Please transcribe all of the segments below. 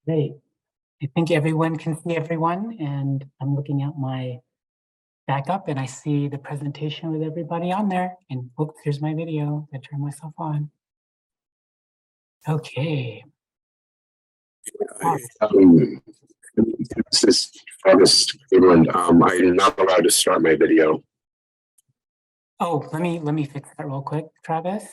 Great. I think everyone can see everyone, and I'm looking at my backup and I see the presentation with everybody on there. And oops, here's my video. I turned myself on. Okay. This is Travis Cleveland. I'm not allowed to start my video. Oh, let me fix that real quick, Travis.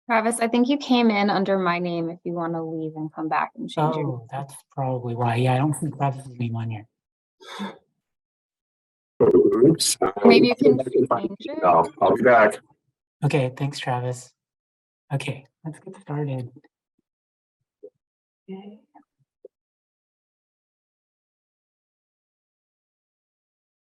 Travis, I think you came in under my name if you want to leave and come back and change your name. Oh, that's probably why. Yeah, I don't see Travis's name on here. Oops. Maybe you can change it. I'll be back. Okay, thanks, Travis. Okay, let's get started. Okay.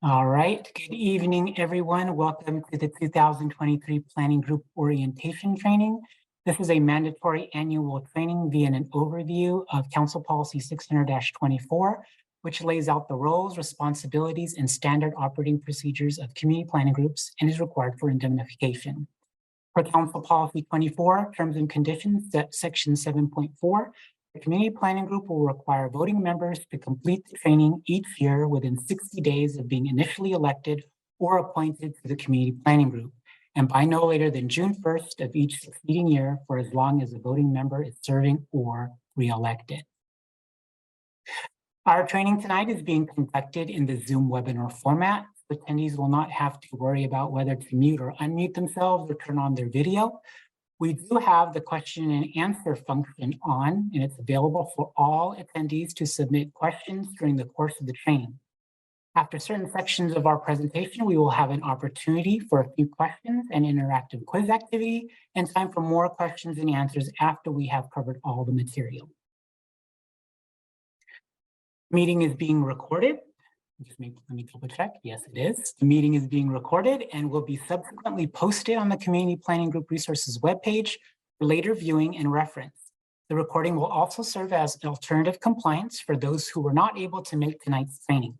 All right, good evening, everyone. Welcome to the 2023 Planning Group Orientation Training. This is a mandatory annual training via an overview of Council Policy 600-24, which lays out the roles, responsibilities, and standard operating procedures of community planning groups and is required for indemnification. For Council Policy 24, Terms and Conditions, Section 7.4, the community planning group will require voting members to complete the training each year within 60 days of being initially elected or appointed to the community planning group, and by no later than June 1st of each succeeding year for as long as a voting member is serving or re-elected. Our training tonight is being conducted in the Zoom webinar format. Attendees will not have to worry about whether to mute or unmute themselves or turn on their video. We do have the question and answer function on, and it's available for all attendees to submit questions during the course of the training. After certain sections of our presentation, we will have an opportunity for a few questions and interactive quiz activity, and time for more questions and answers after we have covered all the material. The meeting is being recorded. Let me double check. Yes, it is. The meeting is being recorded and will be subsequently posted on the Community Planning Group Resources webpage for later viewing and reference. The recording will also serve as an alternative compliance for those who were not able to make tonight's training.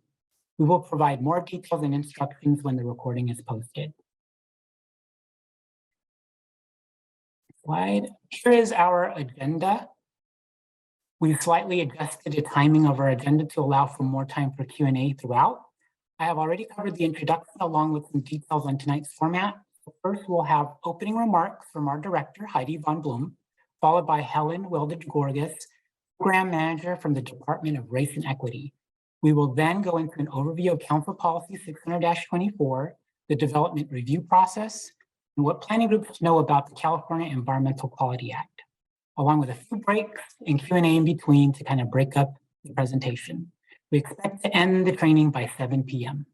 We will provide more details and instructions when the recording is posted. Slide. Here is our agenda. We've slightly adjusted the timing of our agenda to allow for more time for Q&A throughout. I have already covered the introduction along with some details on tonight's format. First, we'll have opening remarks from our director, Heidi Von Bloom, followed by Helen Wildage-Gorgas, program manager from the Department of Race and Equity. We will then go into an overview of Council Policy 600-24, the development review process, and what planning groups know about the California Environmental Quality Act, along with a few breaks and Q&A in between to kind of break up the presentation. We expect to end the training by 7 p.m.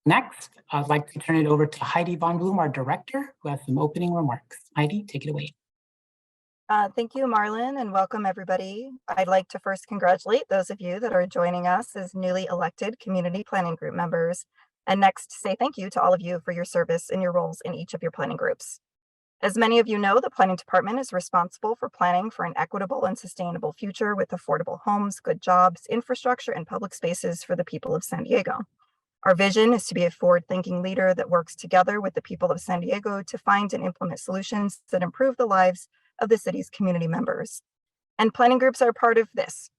Next, I'd like to turn it over to Heidi Von Bloom, our director, who has some opening remarks. Heidi, take it away. Thank you, Marlon, and welcome everybody. I'd like to first congratulate those of you that are joining us as newly elected community planning group members, and next say thank you to all of you for your service and your roles in each of your planning groups. As many of you know, the planning department is responsible for planning for an equitable and sustainable future with affordable homes, good jobs, infrastructure, and public spaces for the people of San Diego. Our vision is to be a forward-thinking leader that works together with the people of San Diego to find and implement solutions that improve the lives of the city's community members. And planning groups are part of this.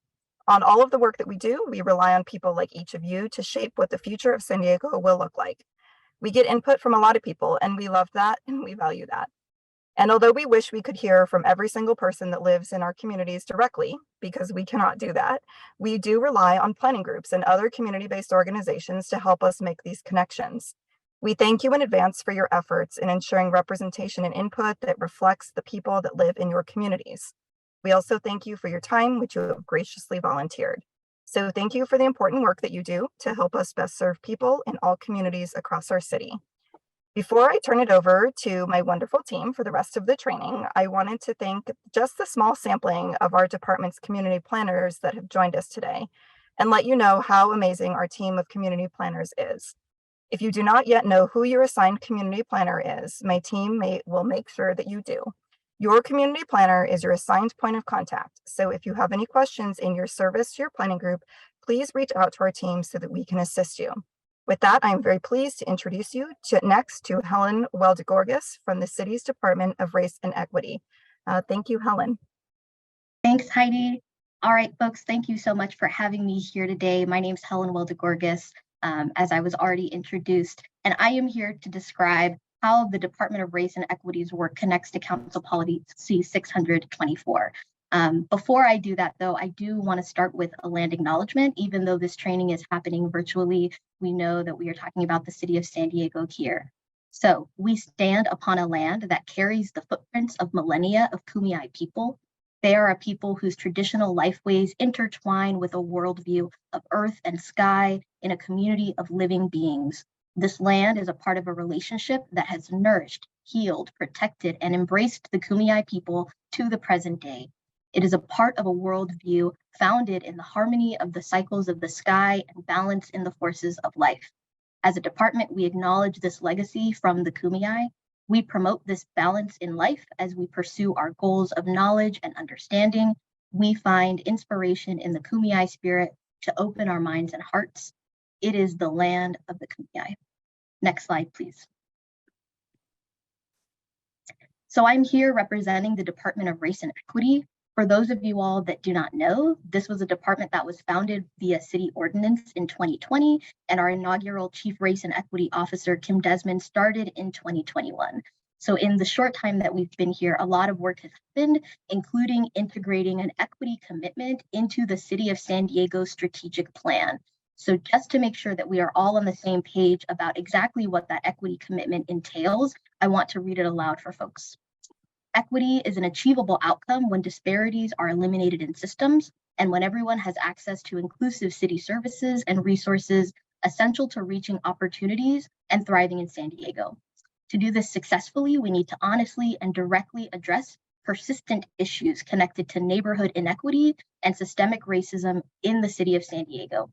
On all of the work that we do, we rely on people like each of you to shape what the future of San Diego will look like. We get input from a lot of people, and we love that and we value that. And although we wish we could hear from every single person that lives in our communities directly, because we cannot do that, we do rely on planning groups and other community-based organizations to help us make these connections. We thank you in advance for your efforts in ensuring representation and input that reflects the people that live in your communities. We also thank you for your time, which you have graciously volunteered. So thank you for the important work that you do to help us best serve people in all communities across our city. Before I turn it over to my wonderful team for the rest of the training, I wanted to thank just the small sampling of our department's community planners that have joined us today and let you know how amazing our team of community planners is. If you do not yet know who your assigned community planner is, my team will make sure that you do. Your community planner is your assigned point of contact. So if you have any questions in your service to your planning group, please reach out to our team so that we can assist you. With that, I'm very pleased to introduce you next to Helen Weldegorgis from the city's Department of Race and Equity. Thank you, Helen. Thanks, Heidi. All right, folks, thank you so much for having me here today. My name is Helen Weldegorgis, as I was already introduced, and I am here to describe how the Department of Race and Equity's work connects to Council Policy 624. Before I do that, though, I do want to start with a land acknowledgement. Even though this training is happening virtually, we know that we are talking about the city of San Diego here. So we stand upon a land that carries the footprints of millennia of Kumeyaay people. They are a people whose traditional lifeways intertwine with a worldview of earth and sky in a community of living beings. This land is a part of a relationship that has nourished, healed, protected, and embraced the Kumeyaay people to the present day. It is a part of a worldview founded in the harmony of the cycles of the sky and balance in the forces of life. As a department, we acknowledge this legacy from the Kumeyaay. We promote this balance in life as we pursue our goals of knowledge and understanding. We find inspiration in the Kumeyaay spirit to open our minds and hearts. It is the land of the Kumeyaay. Next slide, please. So I'm here representing the Department of Race and Equity. For those of you all that do not know, this was a department that was founded via city ordinance in 2020, and our inaugural Chief Race and Equity Officer, Kim Desmond, started in 2021. So in the short time that we've been here, a lot of work has happened, including integrating an equity commitment into the City of San Diego strategic plan. So just to make sure that we are all on the same page about exactly what that equity commitment entails, I want to read it aloud for folks. Equity is an achievable outcome when disparities are eliminated in systems and when everyone has access to inclusive city services and resources essential to reaching opportunities and thriving in San Diego. To do this successfully, we need to honestly and directly address persistent issues connected to neighborhood inequity and systemic racism in the city of San Diego.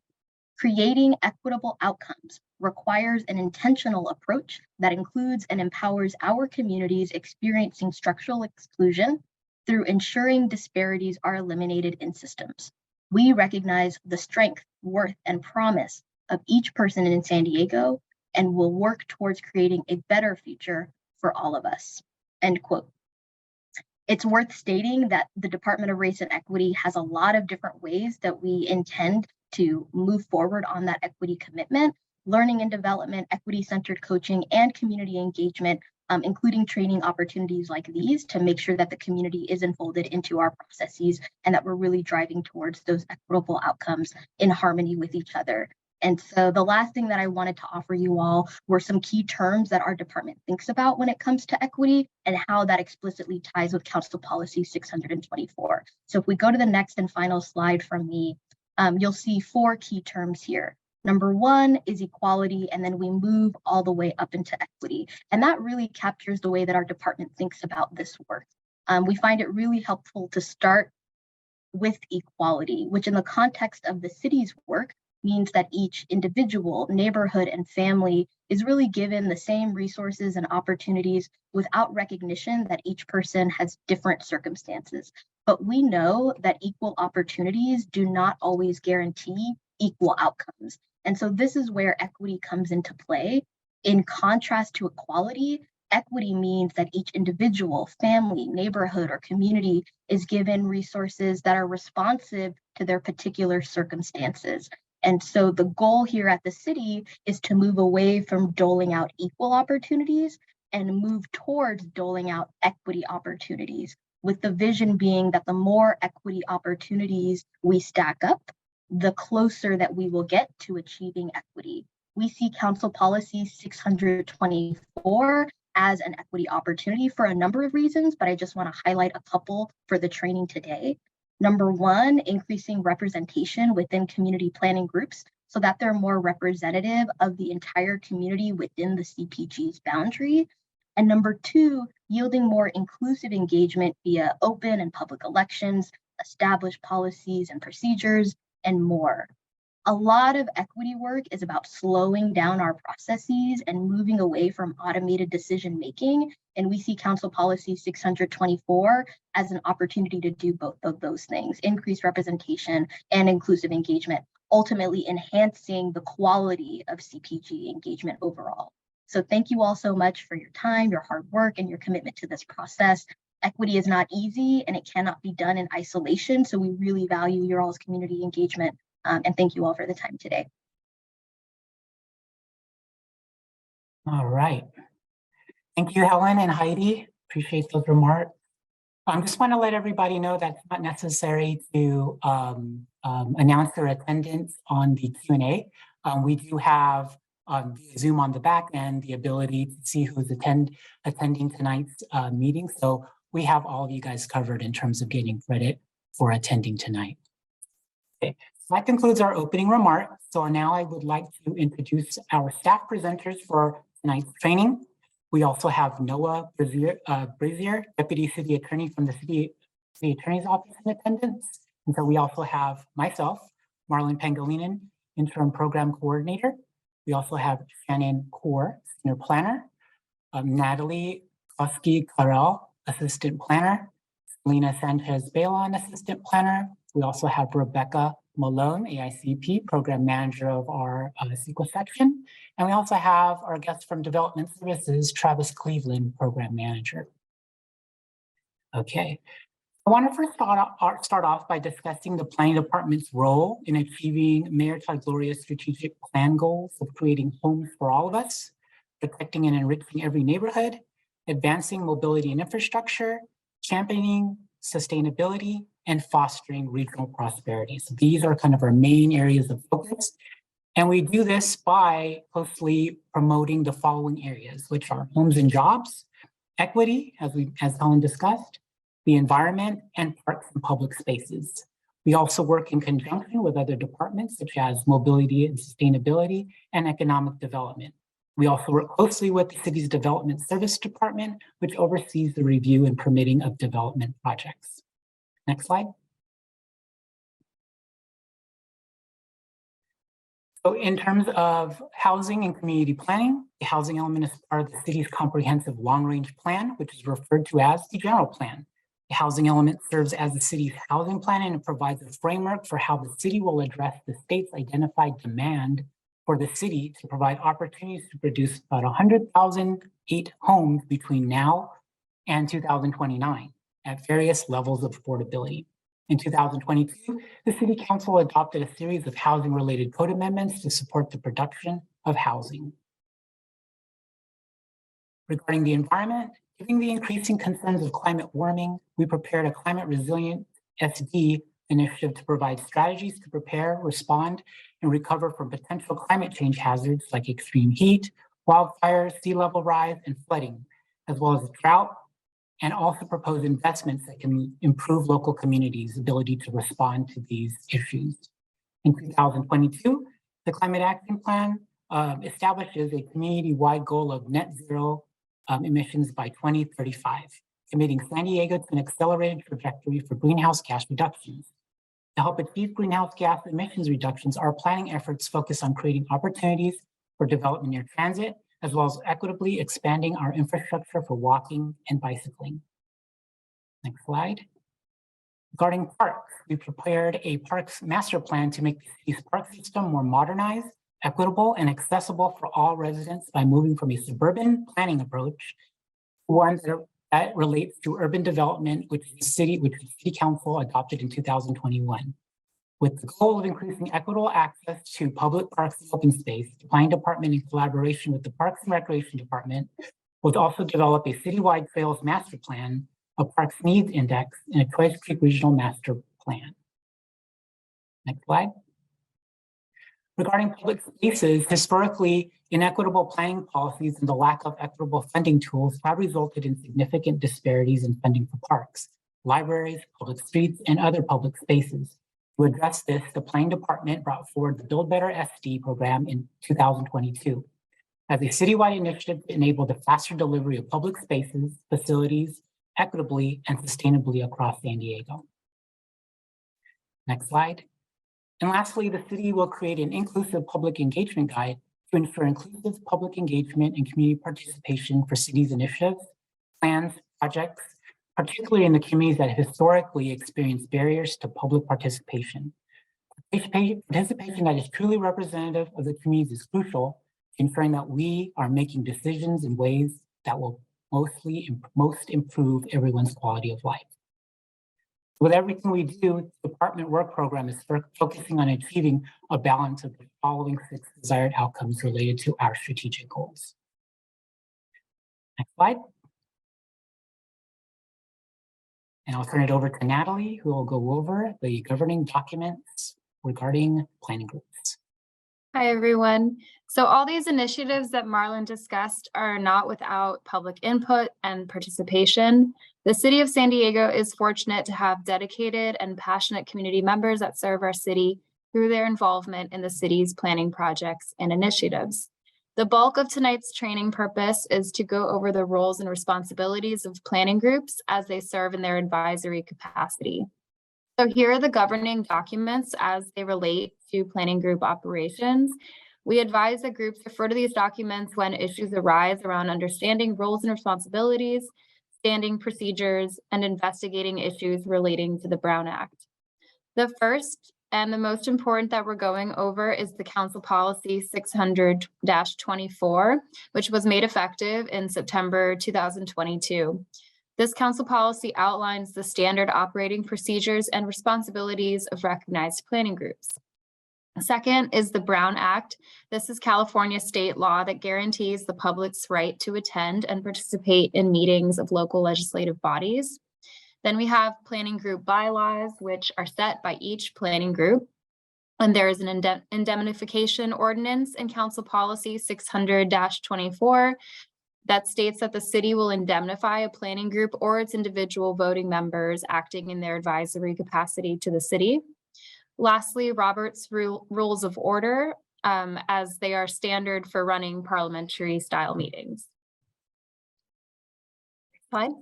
Creating equitable outcomes requires an intentional approach that includes and empowers our communities experiencing structural exclusion through ensuring disparities are eliminated in systems. We recognize the strength, worth, and promise of each person in San Diego and will work towards creating a better future for all of us. End quote. It's worth stating that the Department of Race and Equity has a lot of different ways that we intend to move forward on that equity commitment: learning and development, equity-centered coaching, and community engagement, including training opportunities like these to make sure that the community is enfolded into our processes and that we're really driving towards those equitable outcomes in harmony with each other. And so the last thing that I wanted to offer you all were some key terms that our department thinks about when it comes to equity and how that explicitly ties with Council Policy 624. So if we go to the next and final slide from me, you'll see 4 key terms here. Number 1 is equality, and then we move all the way up into equity. And that really captures the way that our department thinks about this work. We find it really helpful to start with equality, which in the context of the city's work means that each individual, neighborhood, and family is really given the same resources and opportunities without recognition that each person has different circumstances. But we know that equal opportunities do not always guarantee equal outcomes. And so this is where equity comes into play. In contrast to equality, equity means that each individual, family, neighborhood, or community is given resources that are responsive to their particular circumstances. And so the goal here at the city is to move away from doling out equal opportunities and move towards doling out equity opportunities, with the vision being that the more equity opportunities we stack up, the closer that we will get to achieving equity. We see Council Policy 624 as an equity opportunity for a number of reasons, but I just want to highlight a couple for the training today. Number 1, increasing representation within community planning groups so that they're more representative of the entire community within the CPG's boundary. And number two, yielding more inclusive engagement via open and public elections, established policies and procedures, and more. A lot of equity work is about slowing down our processes and moving away from automated decision making. And we see Council Policy 624 as an opportunity to do both of those things, increase representation and inclusive engagement, ultimately enhancing the quality of CPG engagement overall. So thank you all so much for your time, your hard work, and your commitment to this process. Equity is not easy and it cannot be done in isolation. So we really value your all's community engagement. And thank you all for the time today. All right. Thank you, Helen and Heidi. Appreciate those remarks. I just want to let everybody know that it's not necessary to announce their attendance on the Q&A. We do have via Zoom on the back end the ability to see who's attending tonight's meeting. So we have all of you guys covered in terms of getting credit for attending tonight. Okay. That concludes our opening remarks. So now I would like to introduce our staff presenters for tonight's training. We also have Noah Brazier, Deputy City Attorney from the City Attorney's Office in attendance. And so we also have myself, Marlon Pangilinan, Interim Program Coordinator. We also have Shannon Kaur, Senior Planner, Natalie Koski-Karel, Assistant Planner, Selena Sanchez-Balon, Assistant Planner. We also have Rebecca Malone, AICP, Program Manager of our CEQA section. And we also have our guest from Development Services, Travis Cleveland, Program Manager. Okay, I want to first start off by discussing the Planning Department's role in achieving Mayor Todd Gloria's strategic plan goals of creating homes for all of us, protecting and enriching every neighborhood, advancing mobility and infrastructure, championing sustainability, and fostering regional prosperity. So these are kind of our main areas of focus. And we do this by closely promoting the following areas, which are homes and jobs, equity, as Helen discussed, the environment, and parks and public spaces. We also work in conjunction with other departments such as mobility and sustainability and economic development. We also work closely with the city's Development Service Department, which oversees the review and permitting of development projects. Next slide. So in terms of housing and community planning, the housing element is part of the city's comprehensive long-range plan, which is referred to as the general plan. The housing element serves as the city's housing plan, and it provides a framework for how the city will address the state's identified demand for the city to provide opportunities to produce about 100,008 homes between now and 2029 at various levels of affordability. In 2022, the City Council adopted a series of housing-related code amendments to support the production of housing. Regarding the environment, given the increasing concerns of climate warming, we prepared a climate resilient SD initiative to provide strategies to prepare, respond, and recover from potential climate change hazards like extreme heat, wildfires, sea level rise, and flooding, as well as drought, and also propose investments that can improve local communities' ability to respond to these issues. In 2022, the Climate Action Plan establishes a community-wide goal of net zero emissions by 2035, committing San Diego to an accelerated trajectory for greenhouse gas reductions. To help achieve greenhouse gas emissions reductions, our planning efforts focus on creating opportunities for development near transit, as well as equitably expanding our infrastructure for walking and bicycling. Next slide. Regarding parks, we prepared a parks master plan to make the city's park system more modernized, equitable, and accessible for all residents by moving from a suburban planning approach to one that relates to urban development, which the City Council adopted in 2021. With the goal of increasing equitable access to public parks and open space, the Planning Department, in collaboration with the Parks and Recreation Department, will also develop a citywide trails master plan, a parks needs index, and a Choice Creek Regional Master Plan. Next slide. Regarding public spaces, historically, inequitable planning policies and the lack of equitable funding tools have resulted in significant disparities in funding for parks, libraries, public streets, and other public spaces. To address this, the planning department brought forward the Build Better SD program in 2022 as a citywide initiative to enable the faster delivery of public spaces, facilities, equitably and sustainably across San Diego. Next slide. And lastly, the city will create an inclusive public engagement guide to ensure inclusive public engagement and community participation for cities' initiatives, plans, projects, particularly in the communities that historically experience barriers to public participation. Participation that is truly representative of the communities is crucial, ensuring that we are making decisions in ways that will most improve everyone's quality of life. With everything we do, the department work program is focusing on achieving a balance of the following 6 desired outcomes related to our strategic goals. Next slide. And I'll turn it over to Natalie, who will go over the governing documents regarding planning groups. Hi, everyone. So all these initiatives that Marlon discussed are not without public input and participation. The city of San Diego is fortunate to have dedicated and passionate community members that serve our city through their involvement in the city's planning projects and initiatives. The bulk of tonight's training purpose is to go over the roles and responsibilities of planning groups as they serve in their advisory capacity. So here are the governing documents as they relate to planning group operations. We advise that groups refer to these documents when issues arise around understanding roles and responsibilities, standing procedures, and investigating issues relating to the Brown Act. The first and the most important that we're going over is the Council Policy 600-24, which was made effective in September 2022. This council policy outlines the standard operating procedures and responsibilities of recognized planning groups. Second is the Brown Act. This is California state law that guarantees the public's right to attend and participate in meetings of local legislative bodies. Then we have planning group bylaws, which are set by each planning group. And there is an indemnification ordinance in Council Policy 600-24 that states that the city will indemnify a planning group or its individual voting members acting in their advisory capacity to the city. Lastly, Robert's Rules of Order, as they are standard for running parliamentary style meetings. Slide.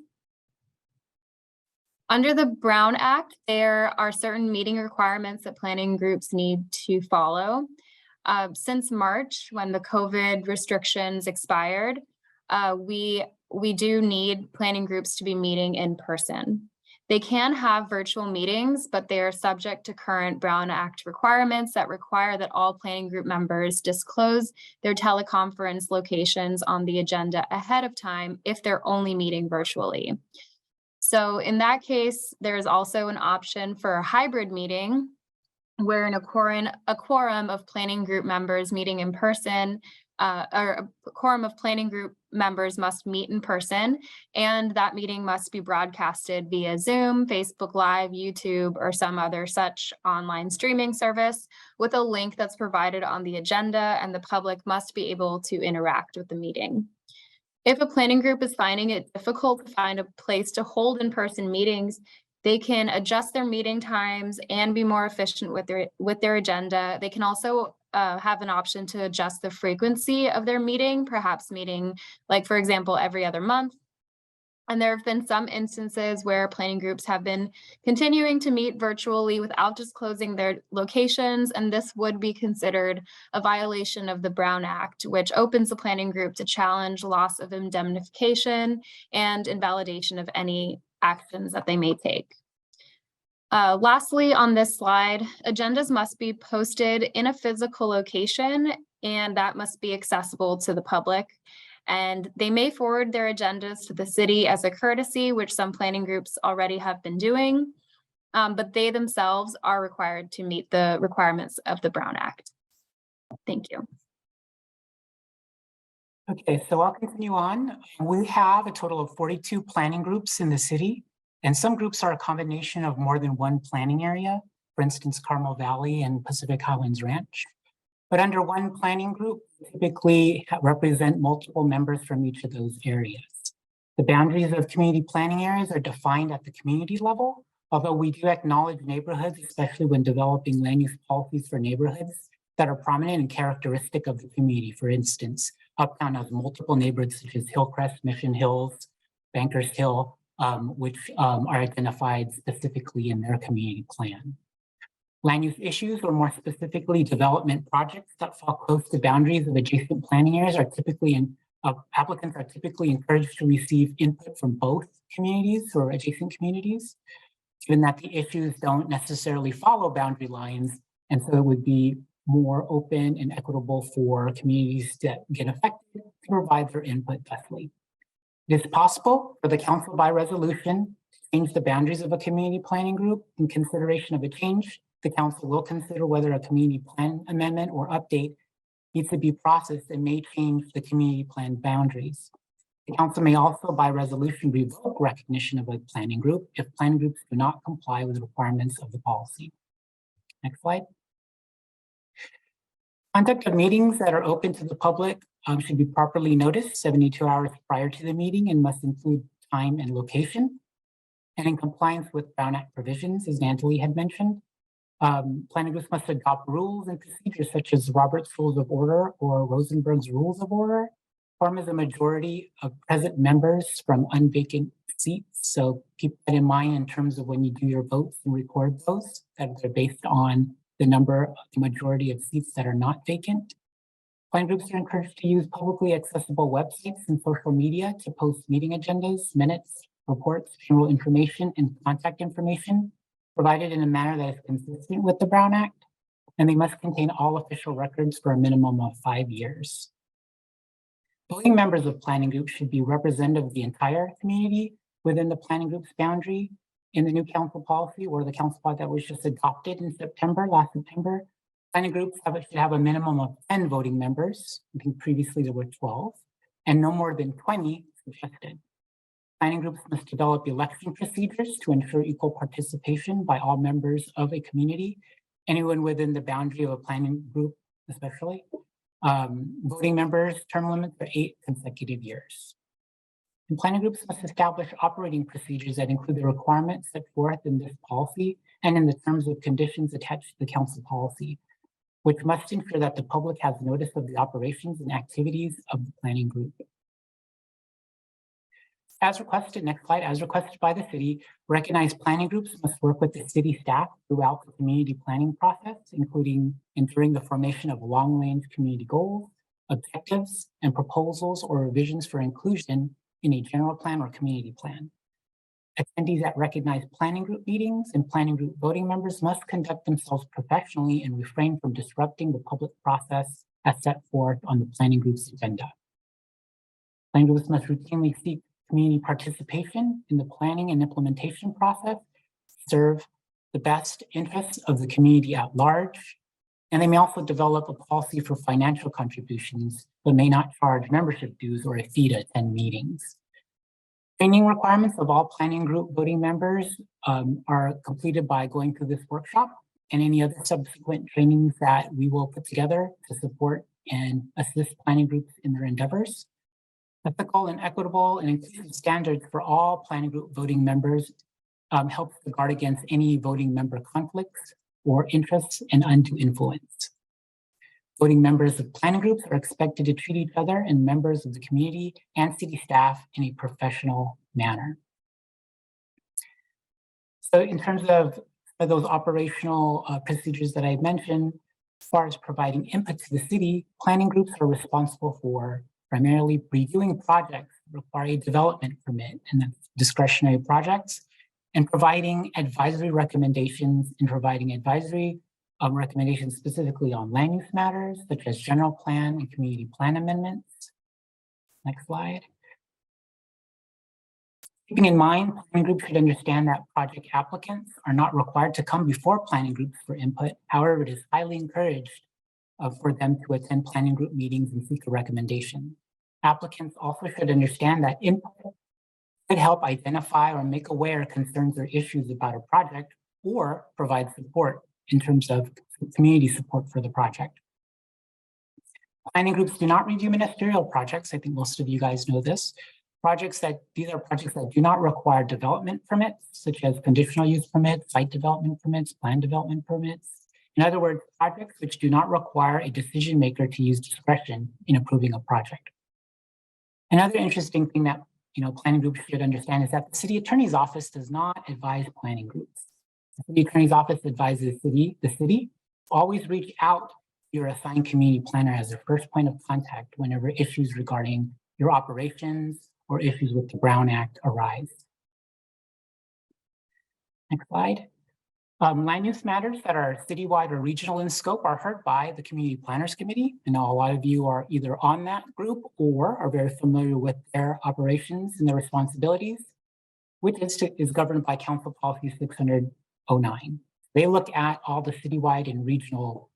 Under the Brown Act, there are certain meeting requirements that planning groups need to follow. Since March, when the COVID restrictions expired, we do need planning groups to be meeting in person. They can have virtual meetings, but they are subject to current Brown Act requirements that require that all planning group members disclose their teleconference locations on the agenda ahead of time if they're only meeting virtually. So in that case, there's also an option for a hybrid meeting where a quorum of planning group members meeting in person, or a quorum of planning group members must meet in person, and that meeting must be broadcasted via Zoom, Facebook Live, YouTube, or some other such online streaming service with a link that's provided on the agenda, and the public must be able to interact with the meeting. If a planning group is finding it difficult to find a place to hold in-person meetings, they can adjust their meeting times and be more efficient with their agenda. They can also have an option to adjust the frequency of their meeting, perhaps meeting, like for example, every other month. And there have been some instances where planning groups have been continuing to meet virtually without disclosing their locations, and this would be considered a violation of the Brown Act, which opens the planning group to challenge loss of indemnification and invalidation of any actions that they may take. Lastly, on this slide, agendas must be posted in a physical location, and that must be accessible to the public. And they may forward their agendas to the city as a courtesy, which some planning groups already have been doing, but they themselves are required to meet the requirements of the Brown Act. Thank you. Okay, so I'll continue on. We have a total of 42 planning groups in the city, and some groups are a combination of more than one planning area, for instance, Carmel Valley and Pacific Highlands Ranch. But under one planning group, typically represent multiple members from each of those areas. The boundaries of community planning areas are defined at the community level, Although we do acknowledge neighborhoods, especially when developing land use policies for neighborhoods that are prominent and characteristic of the community. For instance, Uptown has multiple neighborhoods such as Hillcrest, Mission Hills, Bankers Hill, which are identified specifically in their community plan. Land use issues, or more specifically, development projects that fall close to boundaries of adjacent planning areas are typically applicants are typically encouraged to receive input from both communities or adjacent communities, given that the issues don't necessarily follow boundary lines, and so it would be more open and equitable for communities that get affected to provide their input thusly. It is possible for the council by resolution to change the boundaries of a community planning group. In consideration of a change, the council will consider whether a community plan amendment or update needs to be processed and may change the community plan boundaries. The council may also by resolution revoke recognition of a planning group if planning groups do not comply with the requirements of the policy. Next slide. Conduct of meetings that are open to the public should be properly noticed 72 hours prior to the meeting and must include time and location. And in compliance with Brown Act provisions, as Natalie had mentioned, planning groups must adopt rules and procedures such as Robert's Rules of Order or Rosenberg's Rules of Order, form as a majority of present members from unvacant seats. So keep that in mind in terms of when you do your votes and record those, that they're based on the majority of seats that are not vacant. Planning groups are encouraged to use publicly accessible websites and social media to post meeting agendas, minutes, reports, general information, and contact information, provided in a manner that is consistent with the Brown Act, and they must contain all official records for a minimum of 5 years. Voting members of planning groups should be representative of the entire community within the planning group's boundary. In the new council policy or the council policy that was just adopted in last September, planning groups should have a minimum of 10 voting members. I think previously there were 12, and no more than 20 suggested. Planning groups must develop election procedures to ensure equal participation by all members of a community, anyone within the boundary of a planning group especially. Voting members' term limits are 8 consecutive years. And planning groups must establish operating procedures that include the requirements set forth in this policy and in the terms of conditions attached to the council policy, which must ensure that the public has notice of the operations and activities of the planning group. As requested, next slide, as requested by the city, recognized planning groups must work with the city staff throughout the community planning process, including during the formation of long-range community goals, objectives, and proposals or revisions for inclusion in a general plan or community plan. Attendees at recognized planning group meetings and planning group voting members must conduct themselves professionally and refrain from disrupting the public process as set forth on the planning group's agenda. Planning groups must routinely seek community participation in the planning and implementation process, serve the best interests of the community at large, and they may also develop a policy for financial contributions, but may not charge membership dues or a fee to attend meetings. Training requirements of all planning group voting members are completed by going through this workshop and any other subsequent trainings that we will put together to support and assist planning groups in their endeavors. Ethical and equitable and inclusive standards for all planning group voting members helps to guard against any voting member conflicts or interests and undue influence. Voting members of planning groups are expected to treat each other and members of the community and city staff in a professional manner. So in terms of those operational procedures that I mentioned, as far as providing input to the city, planning groups are responsible for primarily reviewing projects that require a development permit, and that's discretionary projects, and providing advisory recommendations recommendations specifically on land use matters, such as general plan and community plan amendments. Next slide. Keeping in mind, planning groups should understand that project applicants are not required to come before planning groups for input. However, it is highly encouraged for them to attend planning group meetings and seek a recommendation. Applicants also should understand that input could help identify or make aware concerns or issues about a project or provide support in terms of community support for the project. Planning groups do not review ministerial projects. I think most of you guys know this. These are projects that do not require development permits, such as conditional use permits, site development permits, plan development permits. In other words, projects which do not require a decision maker to use discretion in approving a project. Another interesting thing that planning groups should understand is that the city attorney's office does not advise planning groups. The city attorney's office advises the city. Always reach out to your assigned community planner as their first point of contact whenever issues regarding your operations or issues with the Brown Act arise. Next slide. Land use matters that are citywide or regional in scope are heard by the Community Planners Committee. I know a lot of you are either on that group or are very familiar with their operations and their responsibilities, which is governed by Council Policy 600-09. They look at all the citywide and regional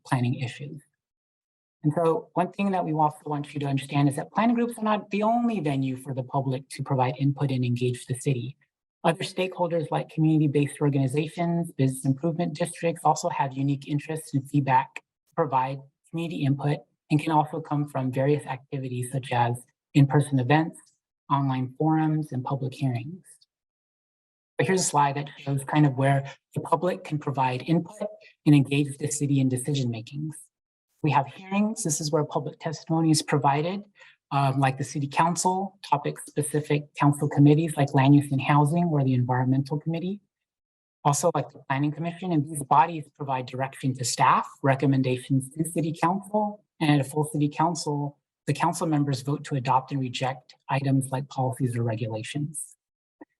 planning issues. And so one thing that we also want you to understand is that planning groups are not the only venue for the public to provide input and engage the city. Other stakeholders like community-based organizations, business improvement districts also have unique interests and feedback to provide community input and can also come from various activities such as in-person events, online forums, and public hearings. But here's a slide that shows kind of where the public can provide input and engage the city in decision makings. We have hearings. This is where public testimony is provided, like the city council, topic-specific council committees like land use and housing or the environmental committee. Also like the planning commission, and these bodies provide direction to staff, recommendations to city council, and at a full city council, the council members vote to adopt and reject items like policies or regulations.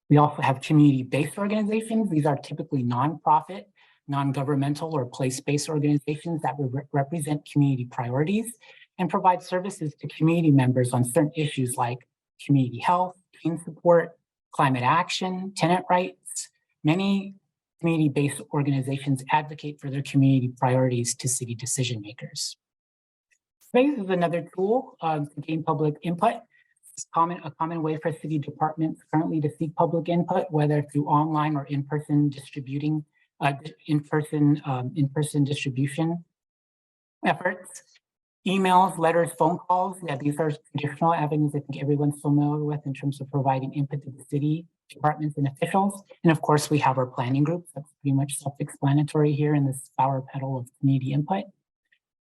We also have community-based organizations. These are typically nonprofit, non-governmental or place-based organizations that represent community priorities and provide services to community members on certain issues like community health, teen support, climate action, tenant rights. Many community-based organizations advocate for their community priorities to city decision makers. Space is another tool to gain public input. It's a common way for city departments currently to seek public input, whether through online or in-person distribution distribution efforts. Emails, letters, phone calls, these are traditional avenues I think everyone's familiar with in terms of providing input to the city departments and officials. And of course, we have our planning groups. That's pretty much self-explanatory here in this flower petal of community input.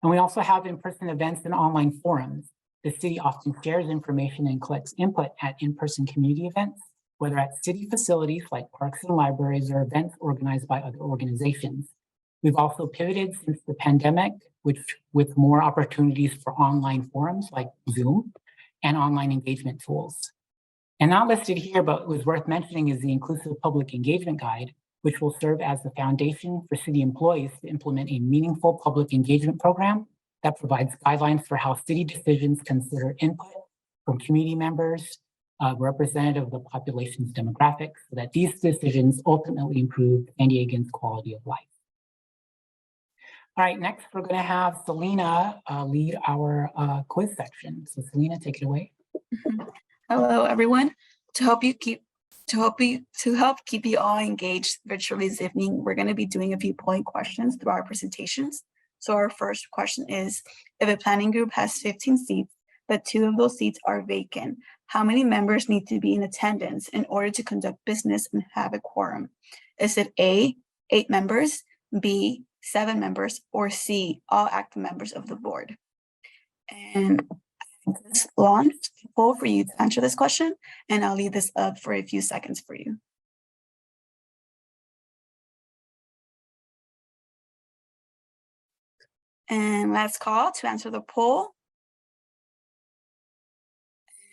And we also have in-person events and online forums. The city often shares information and collects input at in-person community events, whether at city facilities like parks and libraries or events organized by other organizations. We've also pivoted since the pandemic, with more opportunities for online forums like Zoom and online engagement tools. And not listed here, but was worth mentioning is the Inclusive Public Engagement Guide, which will serve as the foundation for city employees to implement a meaningful public engagement program that provides guidelines for how city decisions consider input from community members, representative of the population's demographics, so that these decisions ultimately improve San Diegans' quality of life. All right, next we're going to have Selena lead our quiz section. So Selena, take it away. Hello, everyone. To help keep you all engaged virtually this evening, we're going to be doing a few polling questions through our presentations. So our first question is, if a planning group has 15 seats, but 2 of those seats are vacant, how many members need to be in attendance in order to conduct business and have a quorum? Is it A, 8 members, B, 7 members, or C, all active members of the board? And this launched a poll for you to answer this question, and I'll leave this up for a few seconds for you. And last call to answer the poll.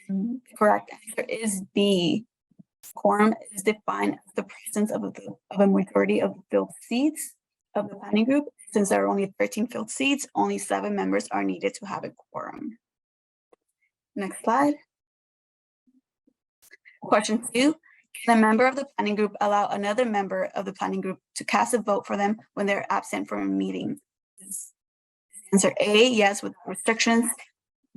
And the correct answer is B. Quorum is defined as the presence of a majority of the filled seats of the planning group. Since there are only 13 filled seats, only 7 members are needed to have a quorum. Next slide. Question 2, can a member of the planning group allow another member of the planning group to cast a vote for them when they're absent from a meeting? Answer A, yes, with restrictions.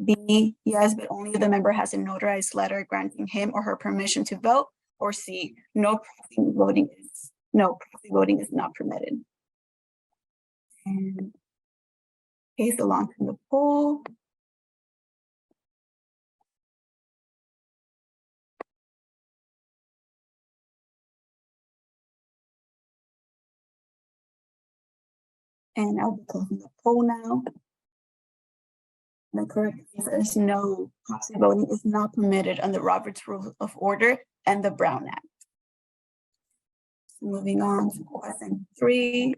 B, yes, but only if the member has a notarized letter granting him or her permission to vote. Or C, no, proxy voting is not permitted. And okay, so launching the poll. And I'll be closing the poll now. The correct answer is no. Proxy voting is not permitted under Robert's Rules of Order and the Brown Act. Moving on to question 3.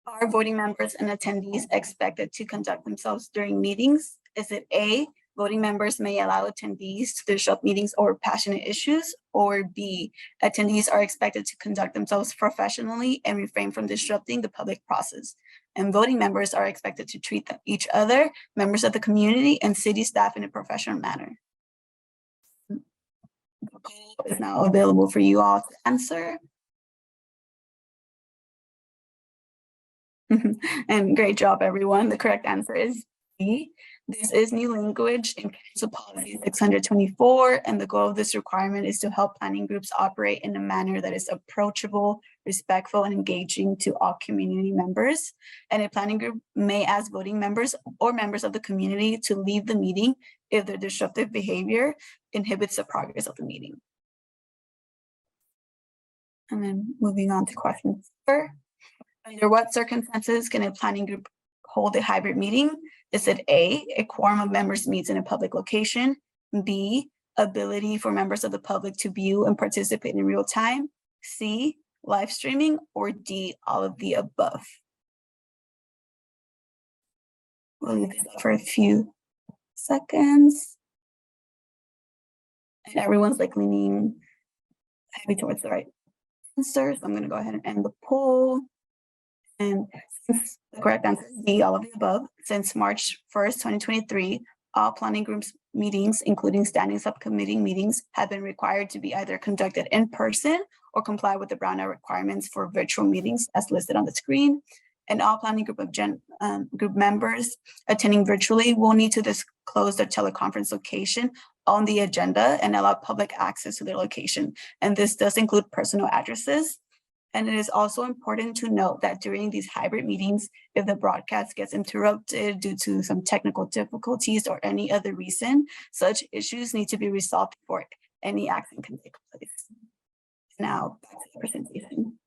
Are voting members and attendees expected to conduct themselves during meetings? Is it A, voting members may allow attendees to disrupt meetings over passionate issues, or B, attendees are expected to conduct themselves professionally and refrain from disrupting the public process, and voting members are expected to treat each other, members of the community, and city staff in a professional manner? The poll is now available for you all to answer. And great job, everyone. The correct answer is B. This is new language in Council Policy 624, and the goal of this requirement is to help planning groups operate in a manner that is approachable, respectful, and engaging to all community members. And a planning group may ask voting members or members of the community to leave the meeting if their disruptive behavior inhibits the progress of the meeting. And then moving on to question 4. Under what circumstances can a planning group hold a hybrid meeting? Is it A, quorum of members meets in a public location, B, ability for members of the public to view and participate in real time, C, live streaming, or D, all of the above? We'll leave this up for a few seconds. And everyone's like leaning heavy towards the right answer, so I'm going to go ahead and end the poll. And since the correct answer is D, all of the above, since March 1st, 2023, all planning groups meetings, including standing subcommittee meetings, have been required to be either conducted in person or comply with the Brown Act requirements for virtual meetings as listed on the screen. And all planning group group members attending virtually will need to disclose their teleconference location on the agenda and allow public access to their location. And this does include personal addresses. And it is also important to note that during these hybrid meetings, if the broadcast gets interrupted due to some technical difficulties or any other reason, such issues need to be resolved before any action can take place. Now, back to the presentation.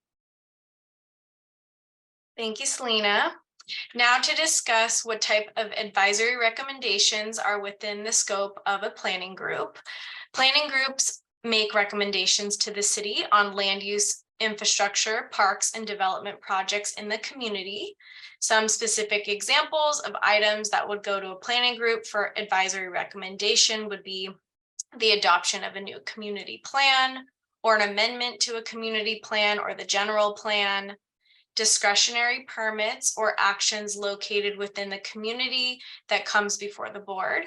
Thank you, Selena. Now to discuss what type of advisory recommendations are within the scope of a planning group. Planning groups make recommendations to the city on land use, infrastructure, parks, and development projects in the community. Some specific examples of items that would go to a planning group for advisory recommendation would be the adoption of a new community plan or an amendment to a community plan or the general plan, discretionary permits or actions located within the community that comes before the board.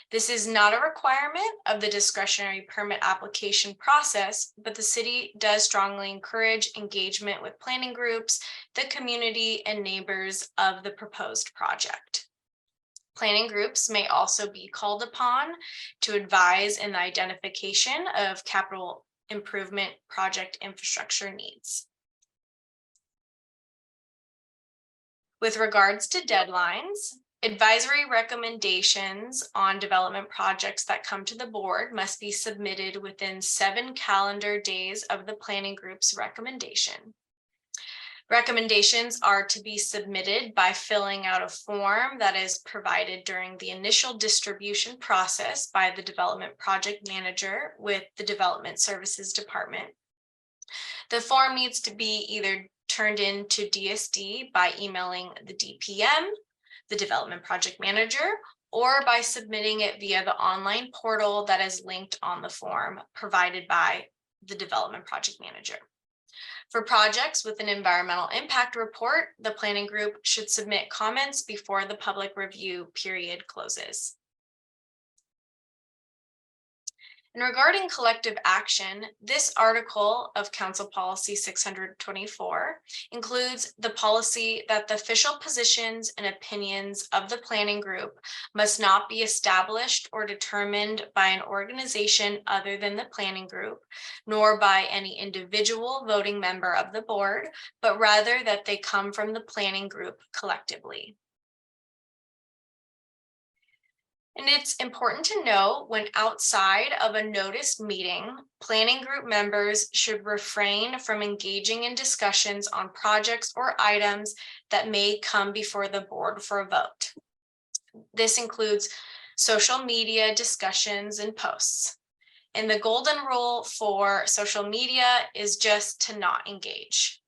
This is not a requirement of the discretionary permit application process, but the city does strongly encourage engagement with planning groups, the community, and neighbors of the proposed project. Planning groups may also be called upon to advise in the identification of capital improvement project infrastructure needs. With regards to deadlines, advisory recommendations on development projects that come to the board must be submitted within 7 calendar days of the planning group's recommendation. Recommendations are to be submitted by filling out a form that is provided during the initial distribution process by the development project manager with the Development Services Department. The form needs to be either turned into DSD by emailing the DPM, the development project manager, or by submitting it via the online portal that is linked on the form provided by the development project manager. For projects with an environmental impact report, the planning group should submit comments before the public review period closes. And regarding collective action, this article of Council Policy 624 includes the policy that the official positions and opinions of the planning group must not be established or determined by an organization other than the planning group, nor by any individual voting member of the board, but rather that they come from the planning group collectively. And it's important to note when outside of a noticed meeting, planning group members should refrain from engaging in discussions on projects or items that may come before the board for a vote. This includes social media discussions and posts. And the golden rule for social media is just to not engage.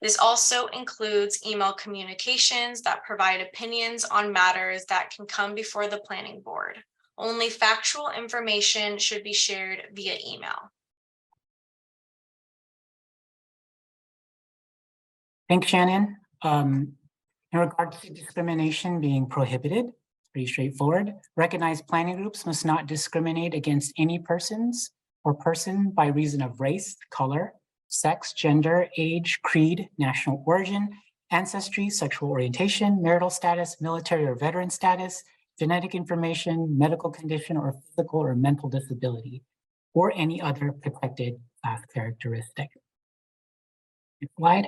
This also includes email communications that provide opinions on matters that can come before the planning board. Only factual information should be shared via email. Thanks, Shannon. In regards to discrimination being prohibited, pretty straightforward. Recognized planning groups must not discriminate against any persons or person by reason of race, color, sex, gender, age, creed, national origin, ancestry, sexual orientation, marital status, military or veteran status, genetic information, medical condition, or physical or mental disability, or any other protected class characteristic. Next slide.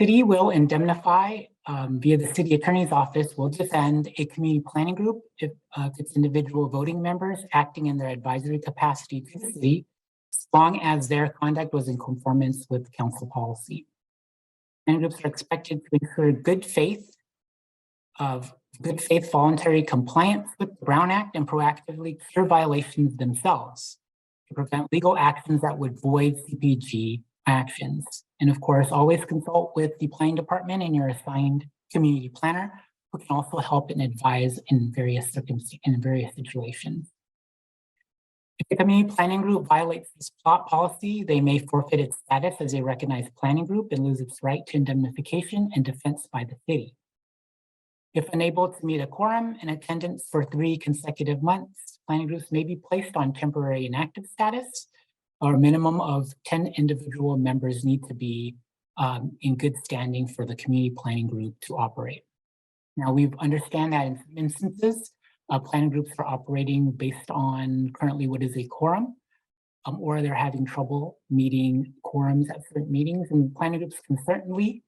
City will indemnify via the city attorney's office will defend a community planning group if its individual voting members acting in their advisory capacity to the city, as long as their conduct was in conformance with council policy. Planning groups are expected to ensure good faith voluntary compliance with the Brown Act and proactively cure violations themselves to prevent legal actions that would void CPG actions. And of course, always consult with the planning department and your assigned community planner, who can also help and advise in various situations. If the community planning group violates this policy, they may forfeit its status as a recognized planning group and lose its right to indemnification and defense by the city. If unable to meet a quorum and attendance for 3 consecutive months, planning groups may be placed on temporary inactive status, or a minimum of 10 individual members need to be in good standing for the community planning group to operate. Now, we understand that in some instances, planning groups are operating based on currently what is a quorum, or they're having trouble meeting quorums at certain meetings, and planning groups can certainly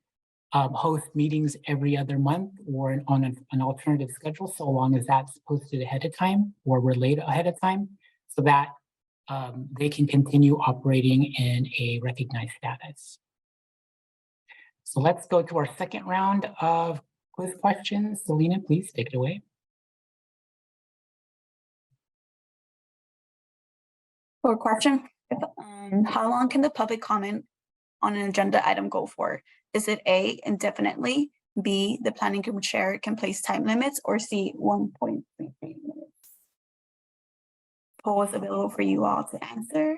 host meetings every other month or on an alternative schedule, so long as that's posted ahead of time or relayed ahead of time, so that they can continue operating in a recognized status. So let's go to our second round of quiz questions. Selena, please take it away. For question, how long can the public comment on an agenda item go for? Is it A, indefinitely, B, the planning group chair can place time limits, or C, 1.33 minutes? Poll is available for you all to answer.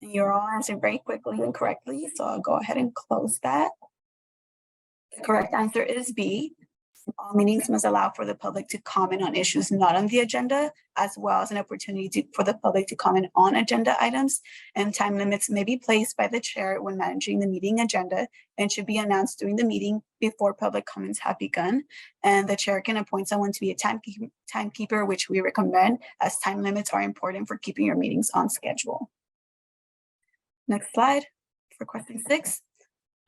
And you're all answering very quickly and correctly, so I'll go ahead and close that. The correct answer is B. All meetings must allow for the public to comment on issues not on the agenda, as well as an opportunity for the public to comment on agenda items, and time limits may be placed by the chair when managing the meeting agenda and should be announced during the meeting before public comments have begun. And the chair can appoint someone to be a timekeeper, which we recommend, as time limits are important for keeping your meetings on schedule. Next slide for question 6.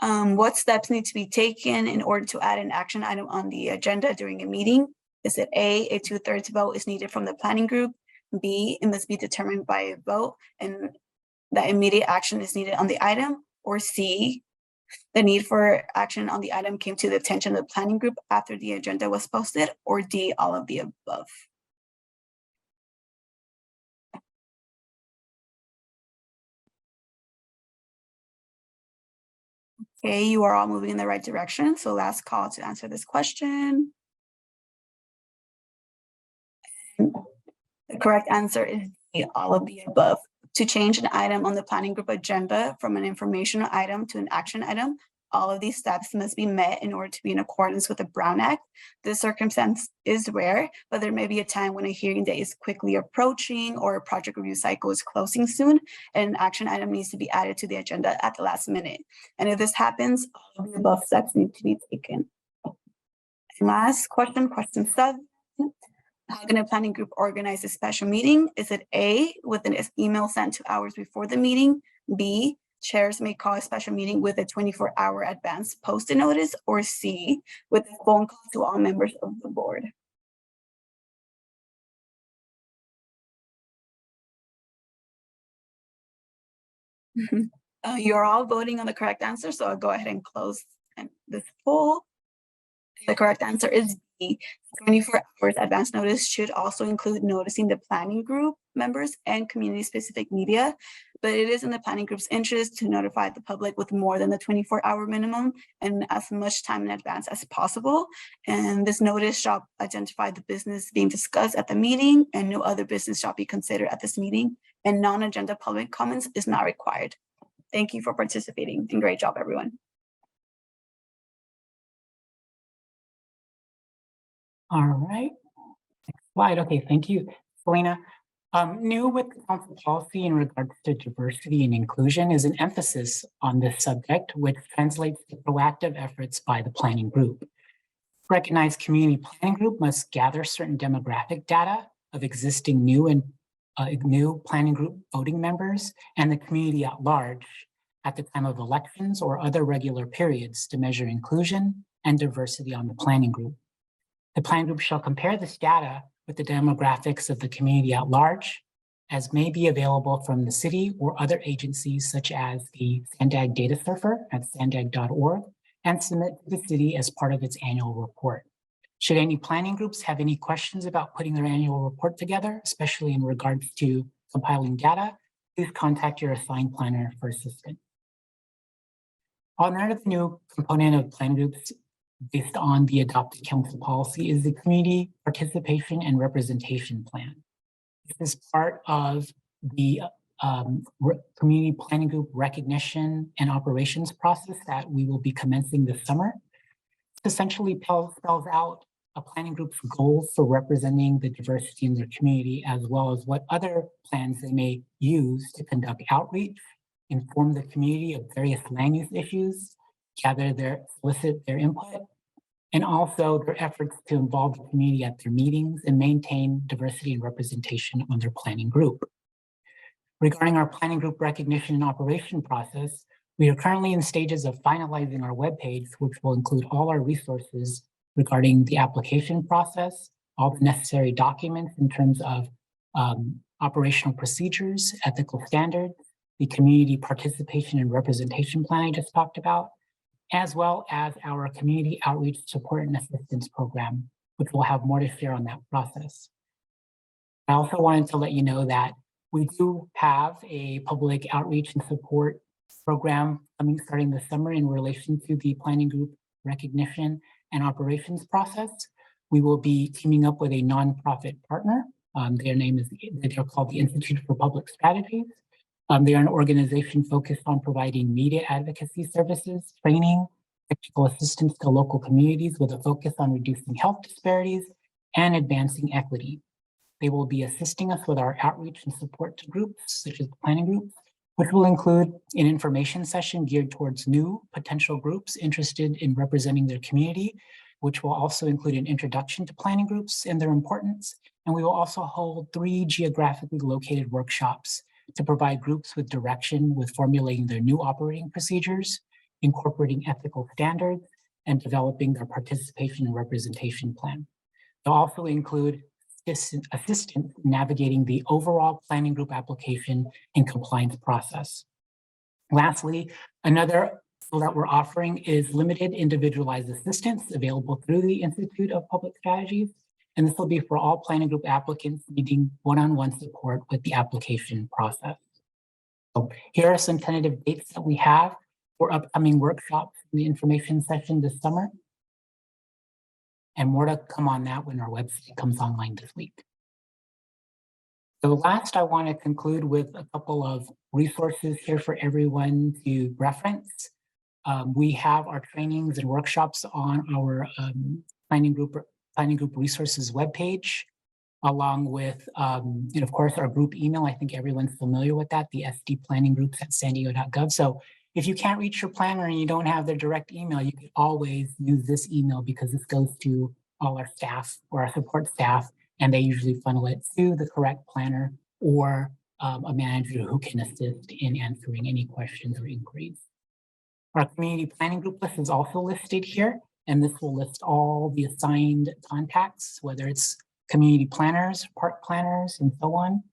What steps need to be taken in order to add an action item on the agenda during a meeting? Is it A, a 2/3 vote is needed from the planning group? B, it must be determined by a vote and that immediate action is needed on the item? Or C, the need for action on the item came to the attention of the planning group after the agenda was posted? Or D, all of the above? Okay, you are all moving in the right direction. So last call to answer this question. The correct answer is D, all of the above. To change an item on the planning group agenda from an informational item to an action item, all of these steps must be met in order to be in accordance with the Brown Act. This circumstance is rare, but there may be a time when a hearing date is quickly approaching or a project review cycle is closing soon, and an action item needs to be added to the agenda at the last minute. And if this happens, all of the above steps need to be taken. And last question, question 7. How can a planning group organize a special meeting? Is it A, with an email sent 2 hours before the meeting? B, chairs may call a special meeting with a 24-hour advance posted notice, or C, with a phone call to all members of the board. You're all voting on the correct answer, so I'll go ahead and close this poll. The correct answer is B. 24 hours advance notice should also include noticing the planning group members and community-specific media, but it is in the planning group's interest to notify the public with more than the 24-hour minimum and as much time in advance as possible. And this notice shall identify the business being discussed at the meeting, and no other business shall be considered at this meeting, and non-agenda public comments is not required. Thank you for participating, and great job, everyone. All right. Next slide. Okay, thank you, Selena. New with the council policy in regards to diversity and inclusion is an emphasis on this subject, which translates to proactive efforts by the planning group. Recognized community planning group must gather certain demographic data of existing new and new planning group voting members and the community at large at the time of elections or other regular periods to measure inclusion and diversity on the planning group. The planning group shall compare this data with the demographics of the community at large, as may be available from the city or other agencies such as the Sandag Data Surfer at sandag.org, and submit to the city as part of its annual report. Should any planning groups have any questions about putting their annual report together, especially in regards to compiling data, please contact your assigned planner for assistance. Another new component of planning groups based on the adopted council policy is the community participation and representation plan. This is part of the community planning group recognition and operations process that we will be commencing this summer. It essentially spells out a planning group's goals for representing the diversity in their community, as well as what other plans they may use to conduct outreach, inform the community of various land use issues, solicit their input, and also their efforts to involve the community at their meetings and maintain diversity and representation on their planning group. Regarding our planning group recognition and operation process, we are currently in stages of finalizing our webpage, which will include all our resources regarding the application process, all the necessary documents in terms of operational procedures, ethical standards, the community participation and representation plan I just talked about, as well as our community outreach support and assistance program, which will have more to share on that process. I also wanted to let you know that we do have a public outreach and support program starting this summer in relation to the planning group recognition and operations process. We will be teaming up with a nonprofit partner. They're called the Institute for Public Strategies. They are an organization focused on providing media advocacy services, training, technical assistance to local communities with a focus on reducing health disparities and advancing equity. They will be assisting us with our outreach and support to groups, such as the planning groups, which will include an information session geared towards new potential groups interested in representing their community, which will also include an introduction to planning groups and their importance. And we will also hold 3 geographically located workshops to provide groups with direction with formulating their new operating procedures, incorporating ethical standards, and developing their participation and representation plan. They'll also include assistance navigating the overall planning group application and compliance process. Lastly, another tool that we're offering is limited individualized assistance available through the Institute of Public Strategies. And this will be for all planning group applicants needing one-on-one support with the application process. So here are some tentative dates that we have for upcoming workshops in the information session this summer. And more to come on that when our website comes online this week. So last, I want to conclude with a couple of resources here for everyone to reference. We have our trainings and workshops on our planning group resources webpage, along with, and of course, our group email. I think everyone's familiar with that, the sdplanninggroups@sandiego.gov. So if you can't reach your planner and you don't have their direct email, you can always use this email because this goes to all our staff or our support staff, and they usually funnel it to the correct planner or a manager who can assist in answering any questions or inquiries. Our community planning group list is also listed here, and this will list all the assigned contacts, whether it's community planners, park planners, and so on.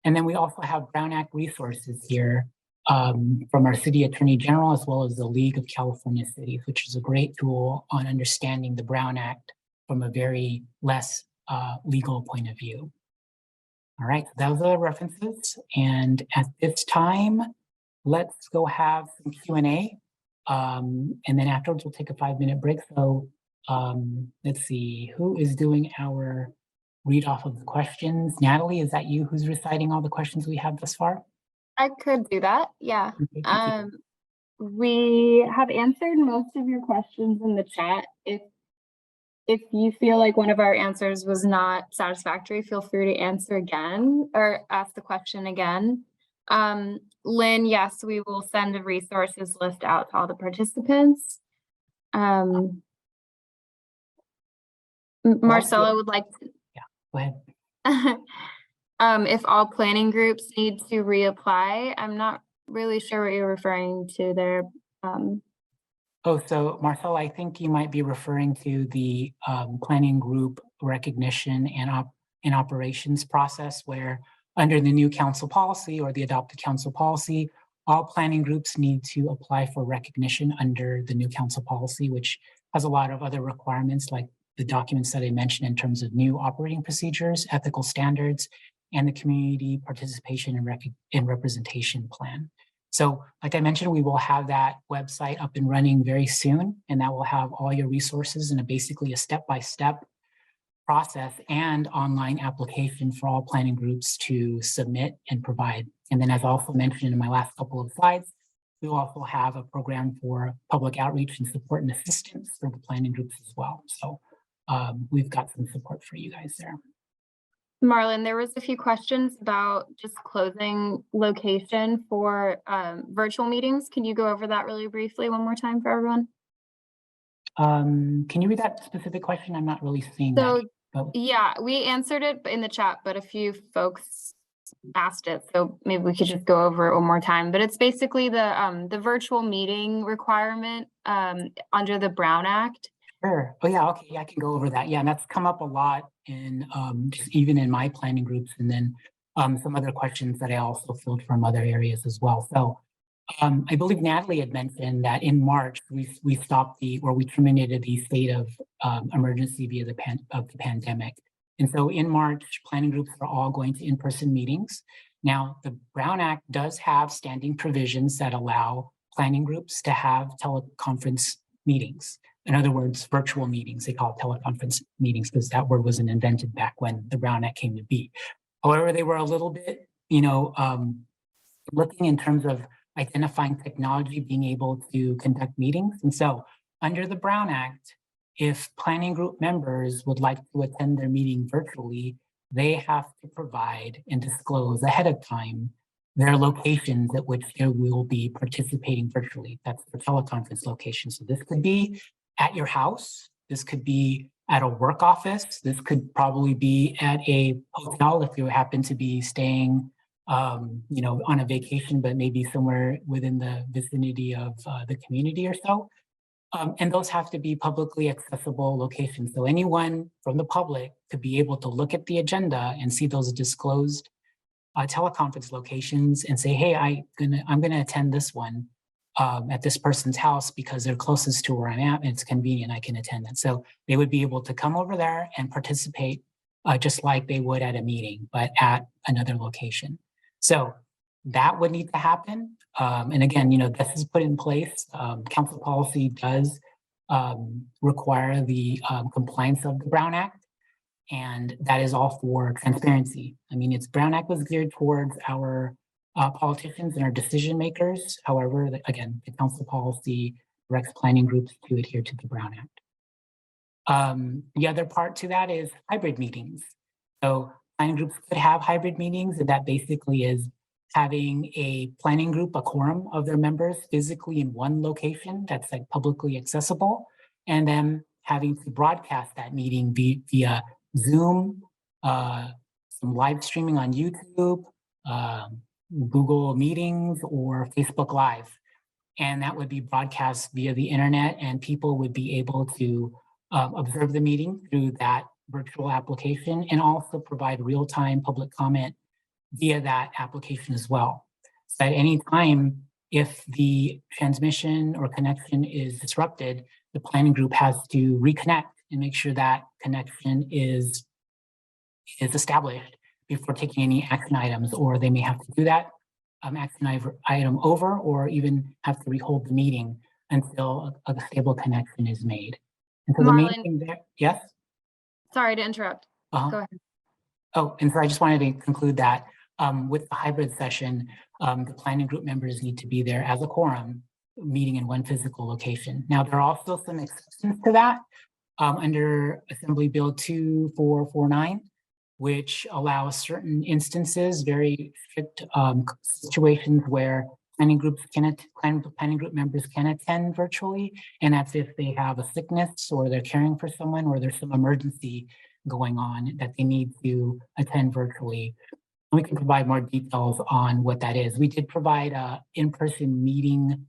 And then we also have Brown Act resources here from our city attorney general, as well as the League of California Cities, which is a great tool on understanding the Brown Act from a very less legal point of view. All right, so those are the references. And at this time, let's go have some Q&A. And then afterwards, we'll take a 5-minute break. So let's see, who is doing our read off of the questions? Natalie, is that you who's reciting all the questions we have thus far? I could do that, yeah. Okay, thank you. We have answered most of your questions in the chat. If you feel like one of our answers was not satisfactory, feel free to answer again or ask the question again. Lynn, yes, we will send a resources list out to all the participants. Marcella would like to. Go ahead. If all planning groups need to reapply, I'm not really sure what you're referring to there. Oh, so Marcel, I think you might be referring to the planning group recognition and operations process, where under the new council policy or the adopted council policy, all planning groups need to apply for recognition under the new council policy, which has a lot of other requirements like the documents that I mentioned in terms of new operating procedures, ethical standards, and the community participation and representation plan. So like I mentioned, we will have that website up and running very soon, and that will have all your resources and basically a step-by-step process and online application for all planning groups to submit and provide. And then as I also mentioned in my last couple of slides, we will also have a program for public outreach and support and assistance for the planning groups as well. So we've got some support for you guys there. Marlon, there was a few questions about just closing location for virtual meetings. Can you go over that really briefly one more time for everyone? Can you read that specific question? I'm not really seeing So, that. But... yeah, we answered it in the chat, but a few folks asked it. So maybe we could just go over it one more time. But it's basically the virtual meeting requirement under the Brown Act. Sure. Oh yeah, okay, I can go over that. Yeah, and that's come up a lot in just even in my planning groups, and then some other questions that I also filled from other areas as well. So I believe Natalie had mentioned that in March we stopped we terminated the state of emergency via the pandemic. And so in March, planning groups are all going to in-person meetings. Now, the Brown Act does have standing provisions that allow planning groups to have teleconference meetings. In other words, virtual meetings. They call it teleconference meetings because that word wasn't invented back when the Brown Act came to be. However, they were a little bit, looking in terms of identifying technology, being able to conduct meetings. And so under the Brown Act, if planning group members would like to attend their meeting virtually, they have to provide and disclose ahead of time their locations at which they will be participating virtually. That's the teleconference location. So this could be at your house. This could be at a work office. This could probably be at a hotel if you happen to be staying, on a vacation, but maybe somewhere within the vicinity of the community or so. And those have to be publicly accessible locations. So anyone from the public could be able to look at the agenda and see those disclosed teleconference locations and say, hey, I'm gonna attend this one at this person's house because they're closest to where I'm at and it's convenient, I can attend it. So they would be able to come over there and participate just like they would at a meeting, but at another location. So that would need to happen. And again, this is put in place. Council policy does require the compliance of the Brown Act, and that is all for transparency. I mean, Brown Act was geared towards our politicians and our decision makers. However, again, the council policy directs planning groups to adhere to the Brown Act. The other part to that is hybrid meetings. So planning groups could have hybrid meetings, and that basically is having a planning group, a quorum of their members physically in one location that's like publicly accessible, and then having to broadcast that meeting via Zoom, some live streaming on YouTube, Google Meetings or Facebook Live. And that would be broadcast via the internet, and people would be able to observe the meeting through that virtual application, and also provide real-time public comment via that application as well. So at any time, if the transmission or connection is disrupted, the planning group has to reconnect and make sure that connection is established before taking any action items, or they may have to do that action item over, or even have to rehold the meeting until a stable connection is made. And so the main Marlon. thing there, yes? Sorry to interrupt. Uh-huh. Go ahead. Oh, and so I just wanted to conclude that with the hybrid session, the planning group members need to be there as a quorum, meeting in one physical location. Now, there are also some exceptions to that under Assembly Bill 2449, which allows certain instances, very strict situations where planning group members can attend virtually, and that's if they have a sickness or they're caring for someone or there's some emergency going on that they need to attend virtually. We can provide more details on what that is. We did provide in-person meeting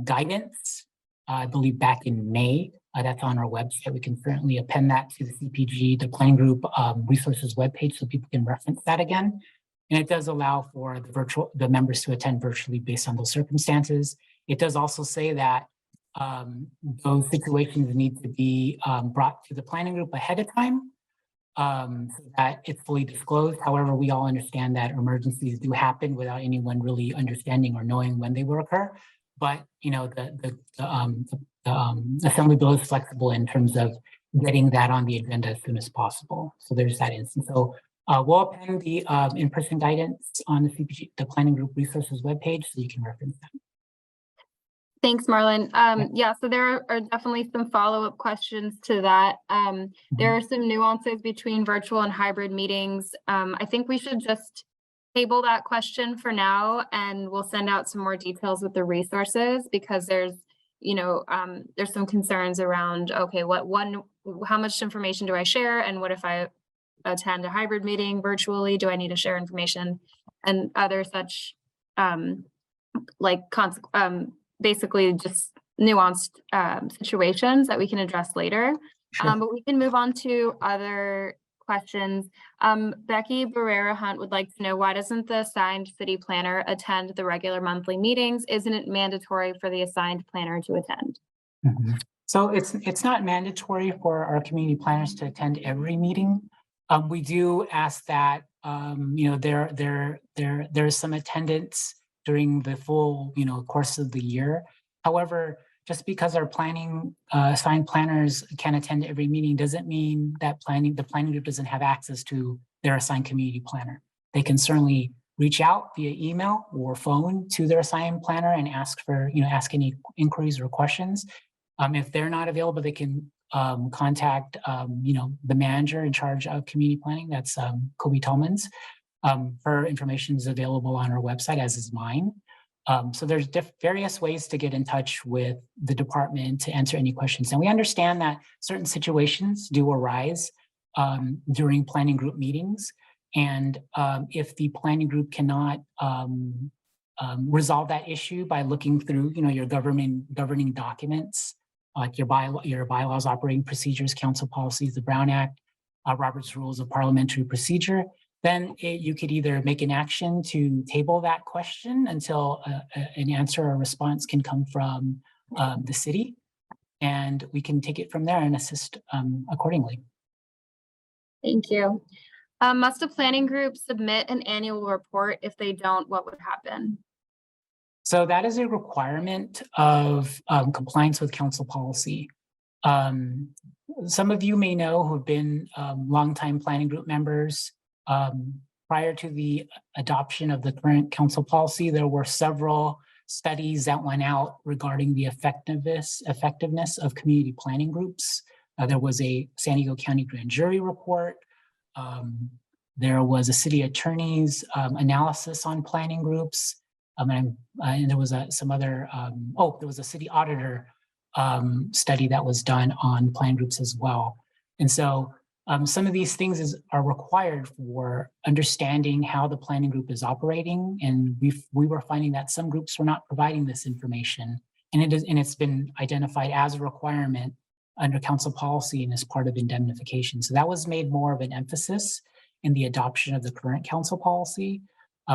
guidance, I believe back in May. That's on our website. We can certainly append that to the CPG, the planning group resources webpage, so people can reference that again. And it does allow for the members to attend virtually based on those circumstances. It does also say that those situations need to be brought to the planning group ahead of time so that it's fully disclosed. However, we all understand that emergencies do happen without anyone really understanding or knowing when they will occur. But you know, the Assembly Bill is flexible in terms of getting that on the agenda as soon as possible. So there's that instance. So we'll append the in-person guidance on the CPG, the Planning Group Resources webpage, so you can reference that. Thanks, Marlon. Yeah, so there are definitely some follow-up questions to that. There are some nuances between virtual and hybrid meetings. I think we should just table that question for now, and we'll send out some more details with the resources, because there's, you know, there's some concerns around, okay, how much information do I share? And what if I attend a hybrid meeting virtually? Do I need to share information? And other such, basically just nuanced situations that we can address later. Sure. But we can move on to other questions. Becky Barrera Hunt would like to know, why doesn't the assigned city planner attend the regular monthly meetings? Isn't it mandatory for the assigned planner to attend? So it's not mandatory for our community planners to attend every meeting. We do ask that you know, there's some attendance during the full, you know, course of the year. However, just because our assigned planners can attend every meeting doesn't mean that the planning group doesn't have access to their assigned community planner. They can certainly reach out via email or phone to their assigned planner and ask any inquiries or questions. If they're not available, they can contact the manager in charge of community planning. That's Kobe Tolmans. Her information is available on our website, as is mine. So there's various ways to get in touch with the department to answer any questions. And we understand that certain situations do arise during planning group meetings. And if the planning group cannot resolve that issue by looking through, your governing documents, like your bylaws, operating procedures, council policies, the Brown Act, Robert's Rules of Parliamentary Procedure, then you could either make an action to table that question until an answer or response can come from the city, and we can take it from there and assist accordingly. Thank you. Must a planning group submit an annual report? If they don't, what would happen? So that is a requirement of compliance with council policy. Some of you may know who have been longtime planning group members. Prior to the adoption of the current council policy, there were several studies that went out regarding the effectiveness of community planning groups. There was a San Diego County grand jury report. There was a city attorney's analysis on planning groups. And there was there was a city auditor study that was done on planning groups as well. And so Some of these things are required for understanding how the planning group is operating. And we were finding that some groups were not providing this information. And it's been identified as a requirement under council policy and as part of indemnification. So that was made more of an emphasis in the adoption of the current council policy,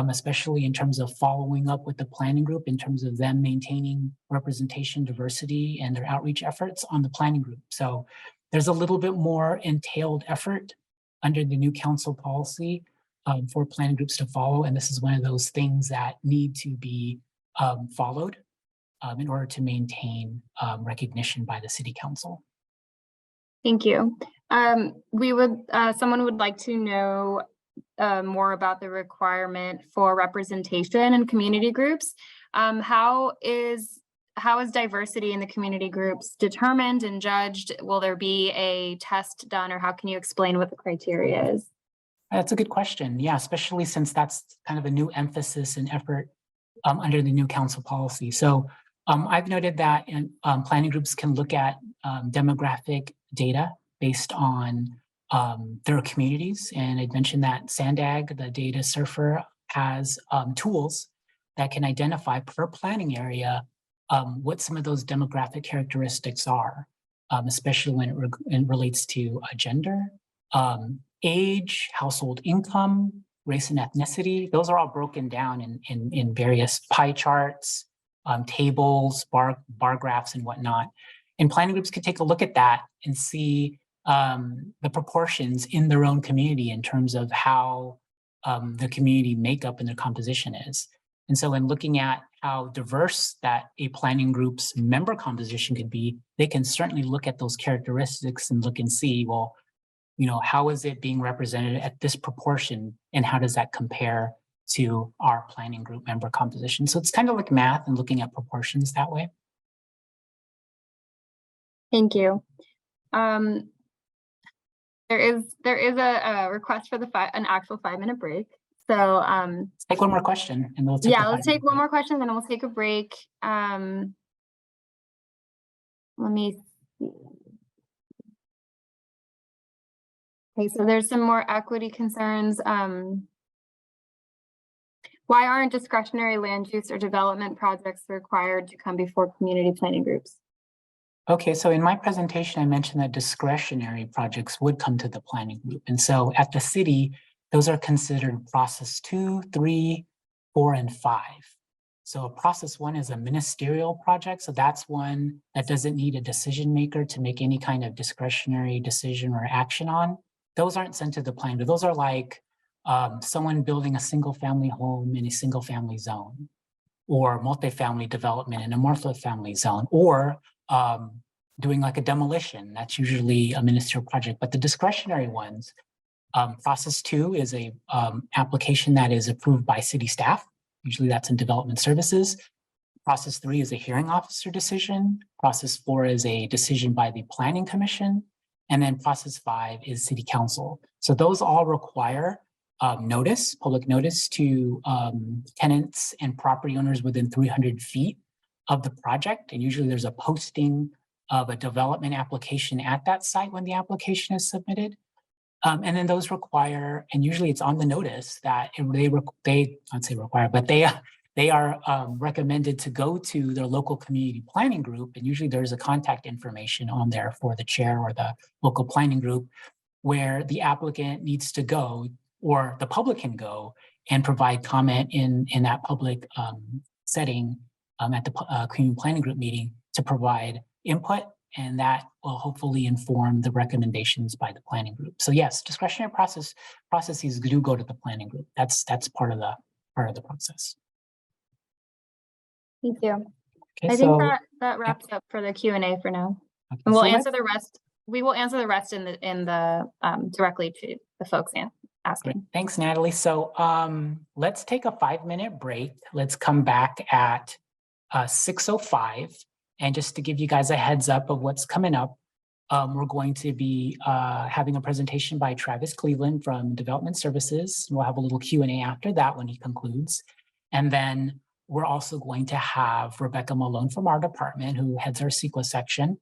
especially in terms of following up with the planning group in terms of them maintaining representation, diversity, and their outreach efforts on the planning group. So there's a little bit more entailed effort under the new council policy for planning groups to follow. And this is one of those things that need to be followed in order to maintain recognition by the city council. Thank you. Someone would like to know more about the requirement for representation in community groups. How is diversity in the community groups determined and judged? Will there be a test done, or how can you explain what the criteria is? That's a good question. Yeah, especially since that's kind of a new emphasis and effort under the new council policy. So I've noted that planning groups can look at demographic data based on their communities. And I'd mentioned that Sandag, the data surfer, has tools that can identify per planning area what some of those demographic characteristics are, especially when it relates to gender, age, household income, race and ethnicity. Those are all broken down in various pie charts, tables, bar graphs, and whatnot. And planning groups could take a look at that and see the proportions in their own community in terms of how the community makeup and their composition is. And so in looking at how diverse that a planning group's member composition could be, they can certainly look at those characteristics and look and see, well, how is it being represented at this proportion, and how does that compare to our planning group member composition? So it's kind of like math and looking at proportions that way. Thank you. There is a request for an actual 5-minute break. So let's take one more question and let's take one more question, then we'll take a break. Let me see. Okay, so there's some more equity concerns. Why aren't discretionary land use or development projects required to come before community planning groups? Okay, so in my presentation, I mentioned that discretionary projects would come to the planning group. And so at the city, those are considered process 2, 3, 4, and 5. So process 1 is a ministerial project. So that's one that doesn't need a decision maker to make any kind of discretionary decision or action on. Those aren't sent to the planning group. Those are like someone building a single family home in a single family zone, or multifamily development in a multifamily zone, or doing like a demolition. That's usually a ministerial project. But the discretionary ones, process 2 is a application that is approved by city staff. Usually that's in development services. Process 3 is a hearing officer decision. Process 4 is a decision by the planning commission. And then process 5 is city council. So those all require notice, public notice to tenants and property owners within 300 feet of the project. And usually there's a posting of a development application at that site when the application is submitted. And then those require, and usually it's on the notice that I'd say require, but they are recommended to go to their local community planning group. And usually there's a contact information on there for the chair or the local planning group where the applicant needs to go, or the public can go and provide comment in that public setting at the community planning group meeting to provide input, and that will hopefully inform the recommendations by the planning group. So yes, discretionary processes do go to the planning group. That's part of the process. Thank you. Okay, I think that wraps up for the Q&A for now. Okay, And we'll so answer the rest. We will answer the rest in the directly to the folks asking. Great. Thanks, Natalie. So let's take a 5-minute break. Let's come back at 6:05. And just to give you guys a heads up of what's coming up, we're going to be having a presentation by Travis Cleveland from Development Services. We'll have a little Q&A after that when he concludes. And then we're also going to have Rebecca Malone from our department, who heads our CEQA section,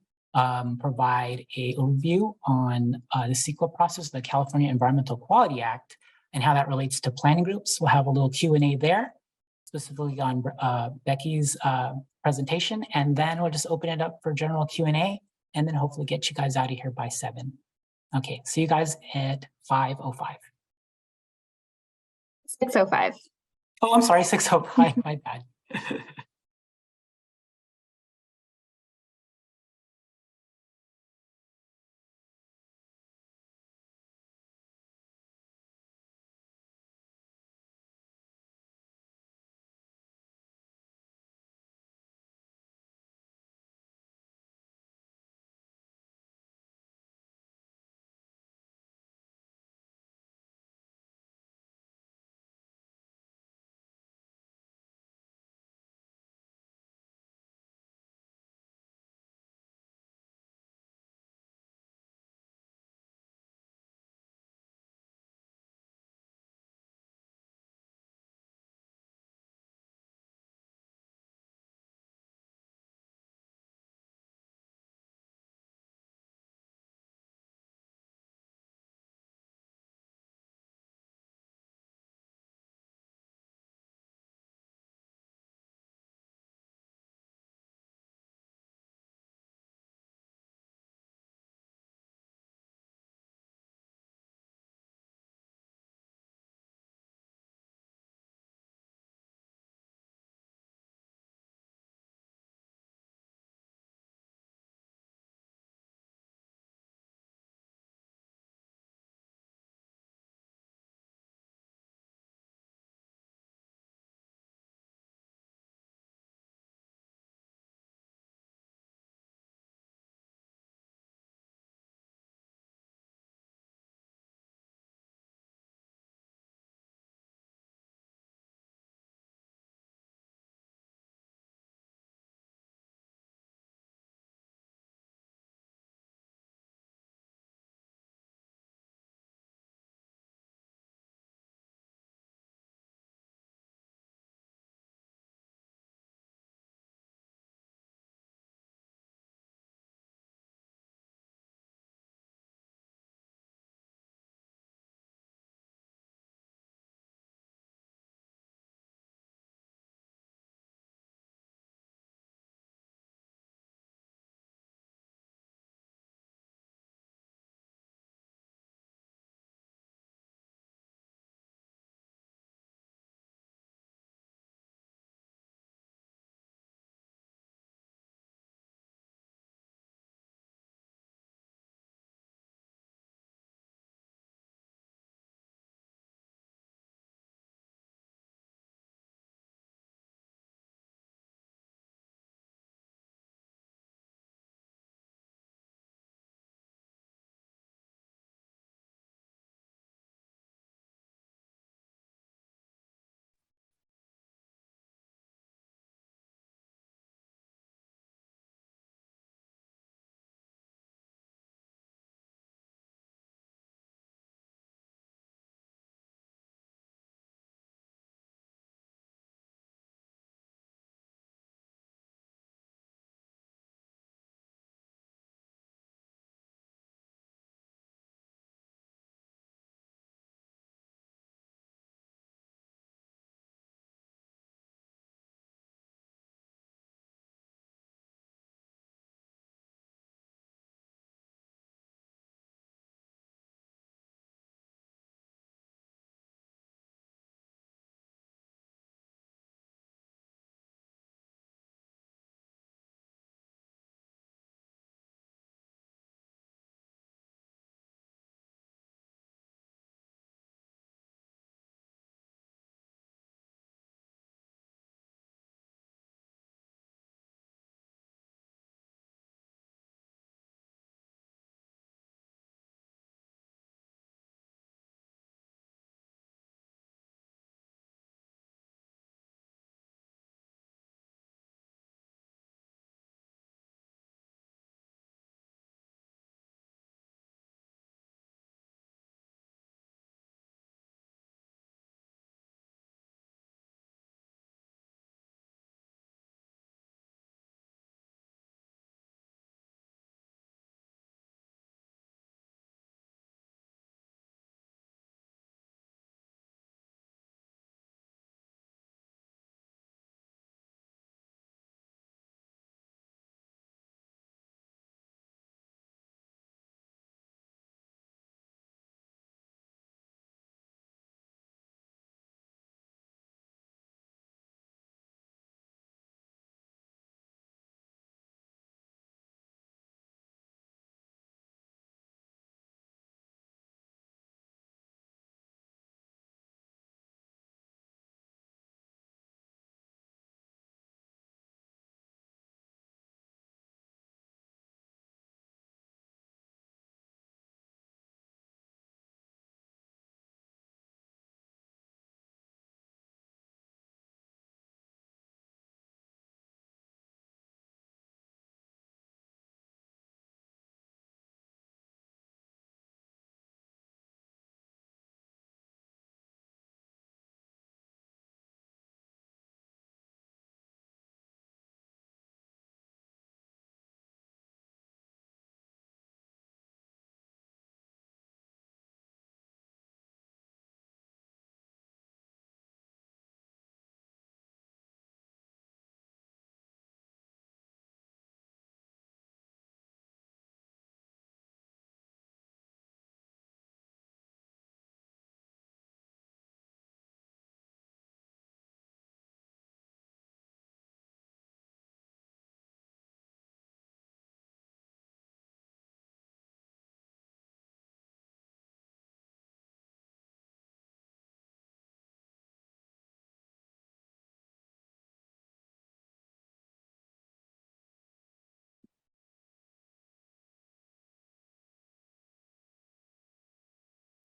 provide a overview on the CEQA process, the California Environmental Quality Act, and how that relates to planning groups. We'll have a little Q&A there, specifically on Becky's presentation, and then we'll just open it up for general Q&A, and then hopefully get you guys out of here by 7. Okay, see you guys at 5:05. 6:05. Oh, I'm sorry, 6:05, my bad.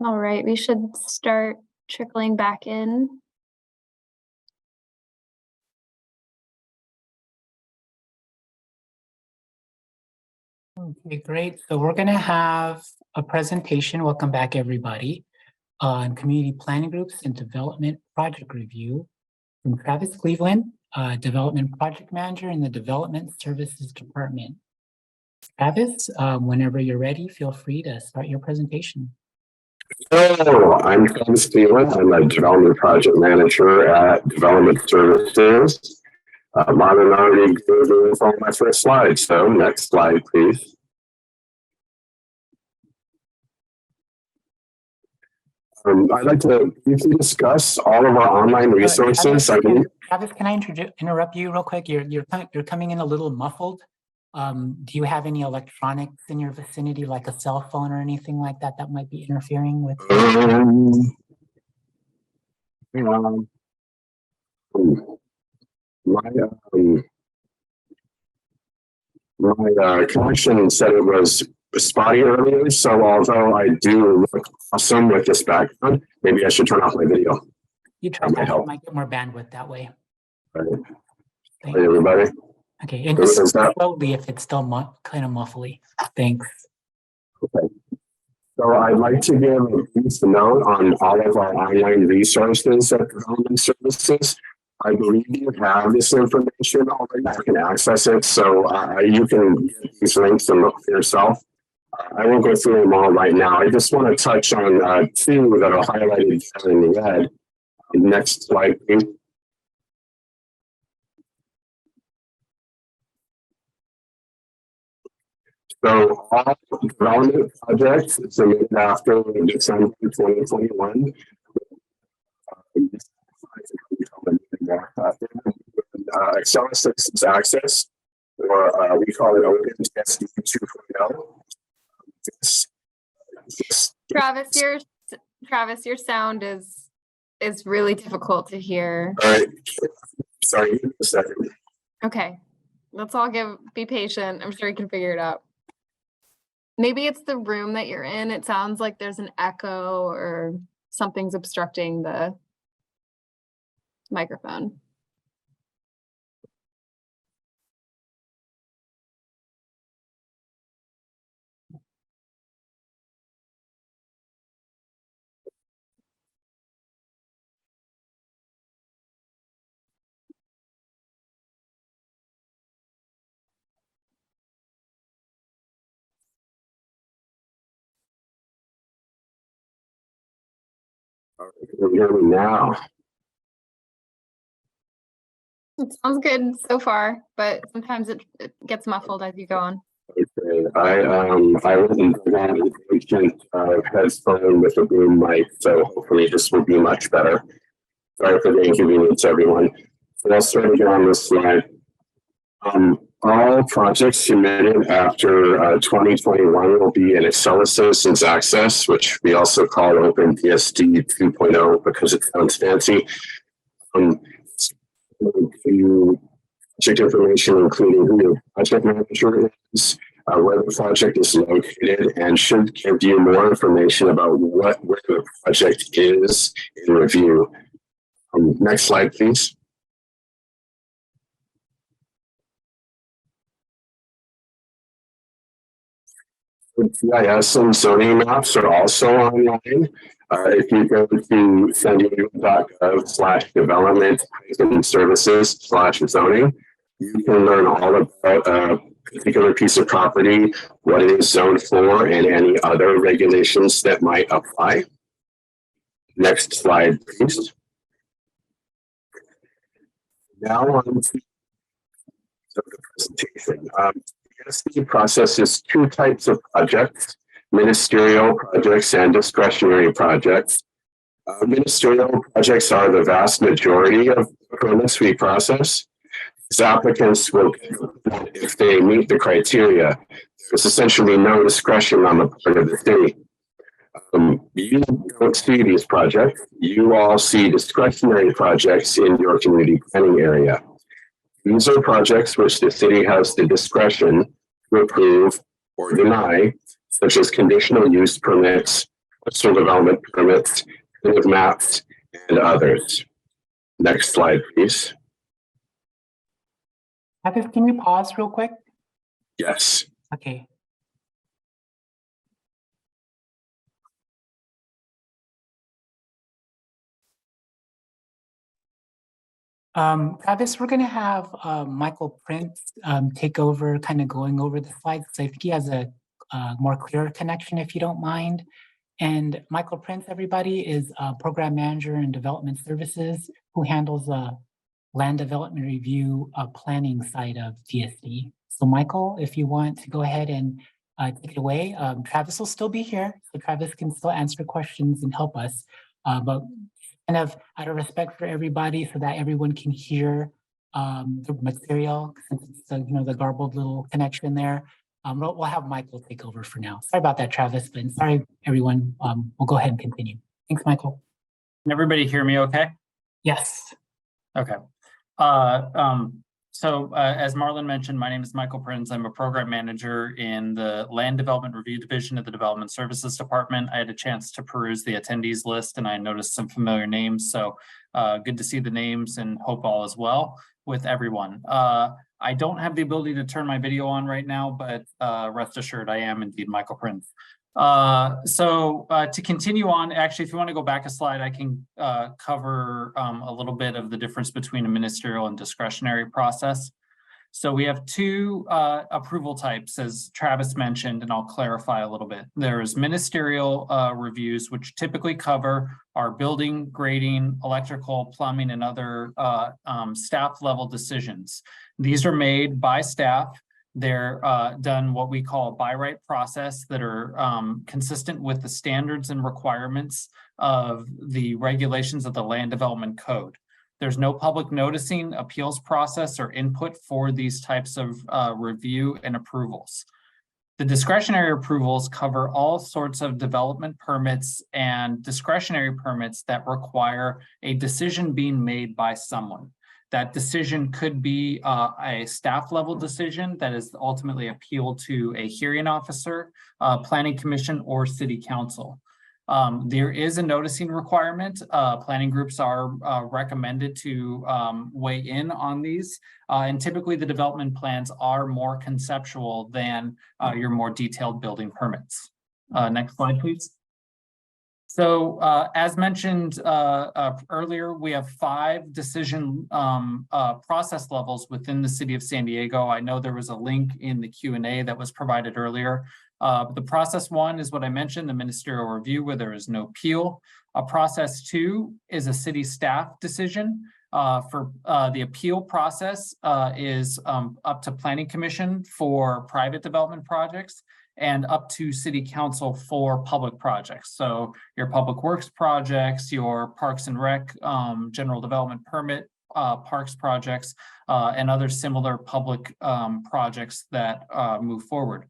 All right, we should start trickling back in. Okay, great. So we're going to have a presentation. Welcome back, everybody, on community planning groups and development project review from Travis Cleveland, Development Project Manager in the Development Services Department. Travis, whenever you're ready, feel free to start your presentation. Hello, I'm Travis Cleveland. I'm a development project manager at Development Services. Marlon already gave on my first slide, so next slide, please. I'd like to briefly discuss all of our online resources. Travis, can I interrupt you real quick? You're coming in a little muffled. Do you have any electronics in your vicinity, like a cell phone or anything like that, that might be interfering with? My connection said it was spotty earlier, so although I do look awesome with this background, maybe I should turn off my video. You try that, you might get more bandwidth that way. All right. Thanks. Hey, everybody. Okay, and just slowly if it's still kind of muffly. Thanks. Okay. So I'd like to give a brief note on all of our online resources at Development Services. I believe you have this information already. You can access it, so you can get these links and look for yourself. I won't go through them all right now. I just want to touch on two that are highlighted in red. Next slide, please. So all development projects submitted after December 2021. Excel Systems Access, or we call it OpenTSD 2.0. Travis, your sound is really difficult to hear. All right, sorry, give me a second. Okay, let's all be patient. I'm sure you can figure it out. Maybe it's the room that you're in. It sounds like there's an echo or something's obstructing the microphone. All right, can you hear me now? It sounds good so far, but sometimes it gets muffled as you go on. Okay, I wasn't an agent headphone with a boom mic, so hopefully this will be much better. Sorry for the inconvenience, everyone. So I'll start again on this slide. All projects submitted after 2021 will be in Excel Systems Access, which we also call OpenTSD 2.0 because it sounds fancy. Project information, including who your project manager is, where the project is located, and should give you more information about where the project is in review. Next slide, please. GIS and zoning maps are also online. If you go to sandiego.gov/development-services/zoning, you can learn all about a particular piece of property, what it is zoned for, and any other regulations that might apply. Next slide, please. Now on to the presentation. The processes two types of projects: ministerial projects and discretionary projects. Ministerial projects are the vast majority of the permits we process. These applicants will get if they meet the criteria. There's essentially no discretion on the part of the city. You don't see these projects. You all see discretionary projects in your community planning area. These are projects which the city has the discretion to approve or deny, such as conditional use permits coastal development permits, with maps, and others. Next slide, please. Travis, can you pause real quick? Yes. Okay. Travis, we're going to have Michael Prince take over, kind of going over the slides. So I think he has a more clear connection, if you don't mind. And Michael Prince, everybody, is a program manager in development services who handles the land development review planning side of DSD. So Michael, if you want to go ahead and take it away, Travis will still be here. So Travis can still answer questions and help us. But kind of out of respect for everybody so that everyone can hear the material, since it's the garbled little connection there. We'll have Michael take over for now. Sorry about that, Travis, but sorry, everyone. We'll go ahead and continue. Thanks, Michael. Can everybody hear me okay? Yes. Okay. As Marlon mentioned, my name is Michael Prince. I'm a program manager in the Land Development Review Division of the Development Services Department. I had a chance to peruse the attendees list and I noticed some familiar names. So good to see the names and hope all is well with everyone. I don't have the ability to turn my video on right now, but rest assured I am indeed Michael Prince. To continue on, actually, if you want to go back a slide, I can cover a little bit of the difference between a ministerial and discretionary process. So we have two approval types, as Travis mentioned, and I'll clarify a little bit. There's ministerial reviews, which typically cover our building, grading, electrical, plumbing, and other staff level decisions. These are made by staff. They're done what we call a by right process that are consistent with the standards and requirements of the regulations of the Land Development Code. There's no public noticing, appeals process, or input for these types of review and approvals. The discretionary approvals cover all sorts of development permits and discretionary permits that require a decision being made by someone. That decision could be a staff level decision that is ultimately appealed to a hearing officer, planning commission, or city council. There is a noticing requirement. Planning groups are recommended to weigh in on these. And typically the development plans are more conceptual than your more detailed building permits. Next slide, please. So as mentioned earlier, we have 5 decision process levels within the city of San Diego. I know there was a link in the Q&A that was provided earlier. The process 1 is what I mentioned, the ministerial review, where there is no appeal. Process 2 is a city staff decision. For the appeal process is up to planning commission for private development projects, and up to city council for public projects. So your public works projects, your parks and rec, general development permit, parks projects, and other similar public projects that move forward.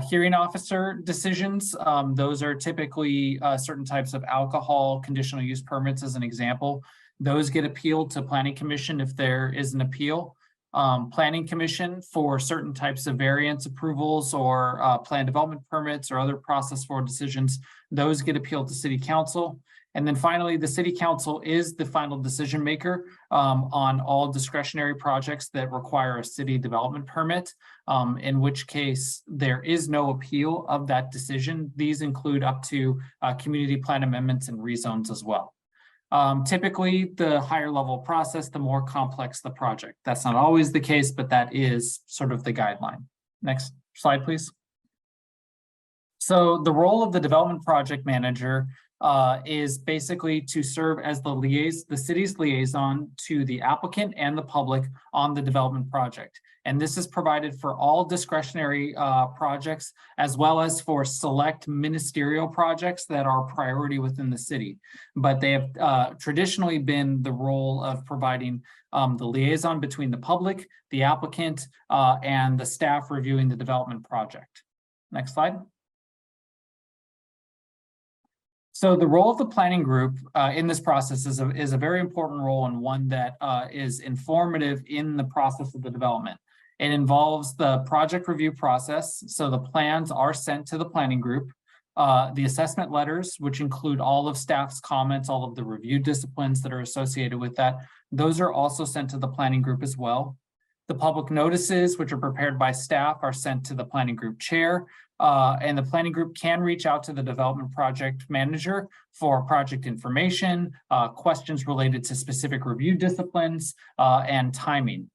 Hearing officer decisions, those are typically certain types of alcohol conditional use permits as an example. Those get appealed to planning commission if there is an appeal. Planning commission for certain types of variance approvals or plan development permits or other process for decisions, those get appealed to city council. And then finally, the city council is the final decision maker on all discretionary projects that require a city development permit, in which case there is no appeal of that decision. These include up to community plan amendments and rezones as well. Typically, the higher level process, the more complex the project. That's not always the case, but that is sort of the guideline. Next slide, please. So the role of the development project manager is basically to serve as the city's liaison to the applicant and the public on the development project. And this is provided for all discretionary projects, as well as for select ministerial projects that are priority within the city. But they have traditionally been the role of providing the liaison between the public, the applicant, and the staff reviewing the development project. Next slide. So the role of the planning group in this process is a very important role, and one that is informative in the process of the development. It involves the project review process. So the plans are sent to the planning group. The assessment letters, which include all of staff's comments, all of the review disciplines that are associated with that, those are also sent to the planning group as well. The public notices, which are prepared by staff, are sent to the planning group chair. And the planning group can reach out to the development project manager for project information, questions related to specific review disciplines, and timing.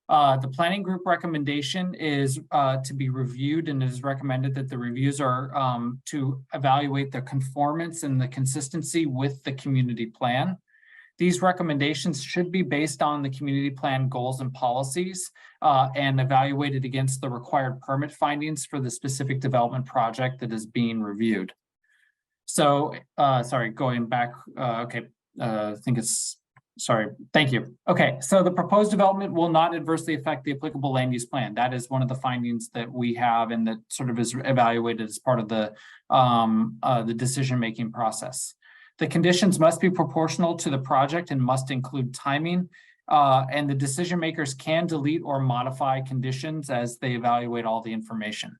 The planning group recommendation is to be reviewed, and it is recommended that the reviews are to evaluate the conformance and the consistency with the community plan. These recommendations should be based on the community plan goals and policies and evaluated against the required permit findings for the specific development project that is being reviewed. So, sorry, going back, okay, I think it's, sorry, thank you. Okay, so the proposed development will not adversely affect the applicable land use plan. That is one of the findings that we have and that sort of is evaluated as part of the decision-making process. The conditions must be proportional to the project and must include timing, and the decision makers can delete or modify conditions as they evaluate all the information.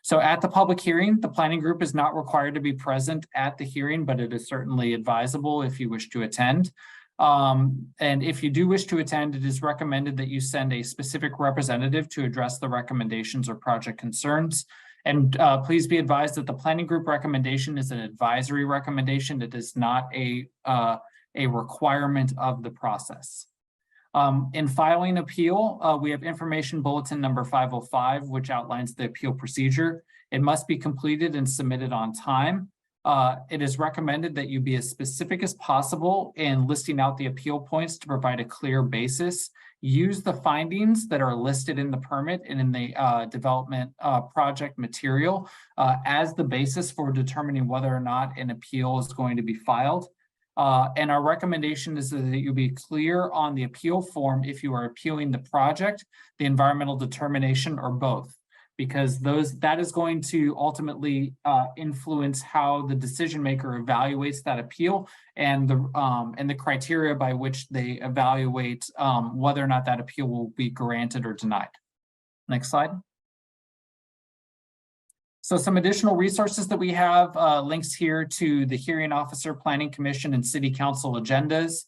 So at the public hearing, the planning group is not required to be present at the hearing, but it is certainly advisable if you wish to attend. And if you do wish to attend, it is recommended that you send a specific representative to address the recommendations or project concerns. And please be advised that the planning group recommendation is an advisory recommendation. It is not a requirement of the process. In filing appeal, we have information bulletin number 505, which outlines the appeal procedure. It must be completed and submitted on time. It is recommended that you be as specific as possible in listing out the appeal points to provide a clear basis. Use the findings that are listed in the permit and in the development project material as the basis for determining whether or not an appeal is going to be filed. And our recommendation is that you be clear on the appeal form if you are appealing the project, the environmental determination, or both, because that is going to ultimately influence how the decision maker evaluates that appeal and the criteria by which they evaluate whether or not that appeal will be granted or denied. Next slide. So some additional resources that we have, links here to the hearing officer, planning commission, and city council agendas.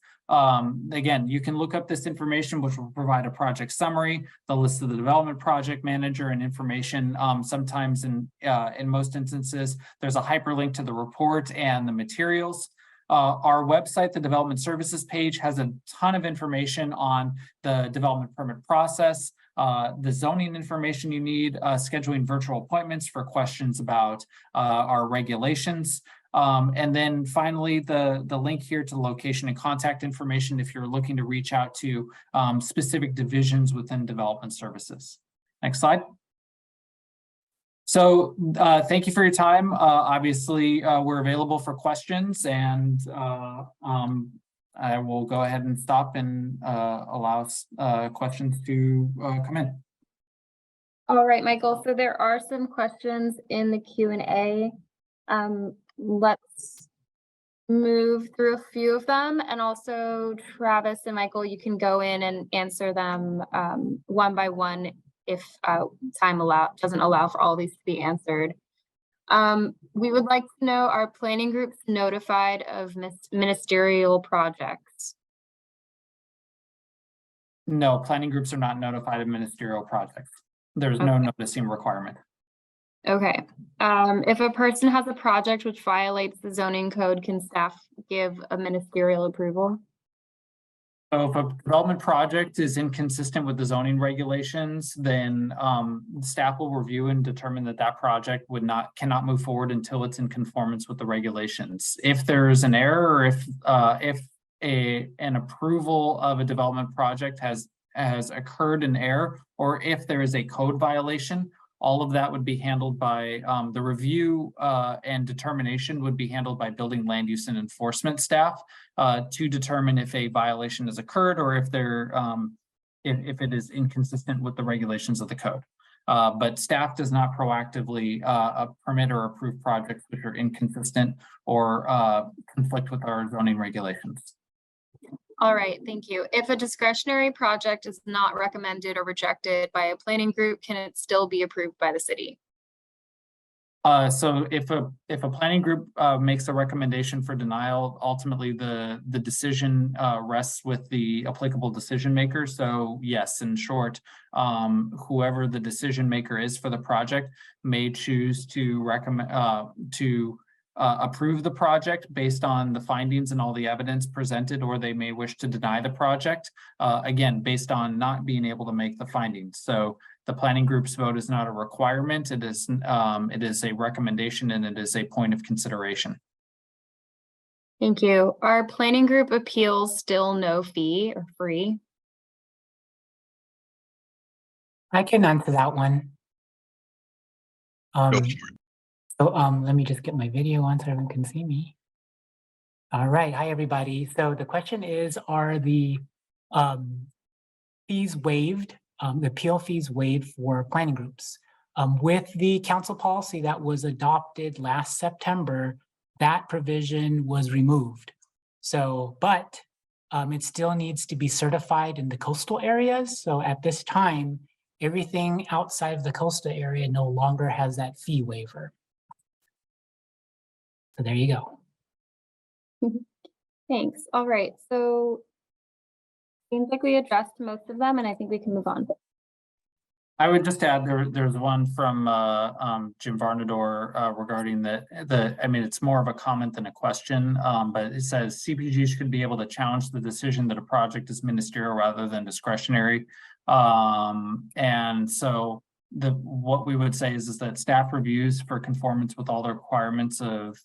Again, you can look up this information, which will provide a project summary, the list of the development project manager, and information. Sometimes in most instances, there's a hyperlink to the report and the materials. Our website, the development services page, has a ton of information on the development permit process, the zoning information you need, scheduling virtual appointments for questions about our regulations. And then finally, the link here to location and contact information if you're looking to reach out to specific divisions within development services. Next slide. So thank you for your time. Obviously, we're available for questions, and I will go ahead and stop and allow questions to come in. All right, Michael. So there are some questions in the Q&A. Let's move through a few of them, and also Travis and Michael, you can go in and answer them one by one if time doesn't allow for all these to be answered. We would like to know, are planning groups notified of ministerial projects? No, planning groups are not notified of ministerial projects. There's no noticing requirement. Okay. If a person has a project which violates the zoning code, can staff give a ministerial approval? So if a development project is inconsistent with the zoning regulations, then staff will review and determine that that project cannot move forward until it's in conformance with the regulations. If there's an error, or if an approval of a development project has occurred in error, or if there is a code violation, all of that would be handled by the review and determination would be handled by building, land use, and enforcement staff to determine if a violation has occurred or if if it is inconsistent with the regulations of the code. But staff does not proactively permit or approve projects which are inconsistent or conflict with our zoning regulations. All right, thank you. If a discretionary project is not recommended or rejected by a planning group, can it still be approved by the city? So if a planning group makes a recommendation for denial, ultimately the decision rests with the applicable decision maker. So yes, in short, whoever the decision maker is for the project may choose to recommend approve the project based on the findings and all the evidence presented, or they may wish to deny the project, again, based on not being able to make the findings. So the planning group's vote is not a requirement. It is a recommendation, and it is a point of consideration. Thank you. Are planning group appeals still no fee or free? I can answer that one. So let me just get my video on so everyone can see me. All right, hi everybody. So the question is, are the fees waived, the appeal fees waived for planning groups? With the council policy that was adopted last September, that provision was removed. So, but it still needs to be certified in the coastal areas. So at this time, everything outside of the coastal area no longer has that fee waiver. So there you go. Thanks. All right. So seems like we addressed most of them, and I think we can move on. I would just add there's one from Jim Varnador regarding I mean, it's more of a comment than a question, but it says CPGs should be able to challenge the decision that a project is ministerial rather than discretionary. And so what we would say is that staff reviews for conformance with all the requirements of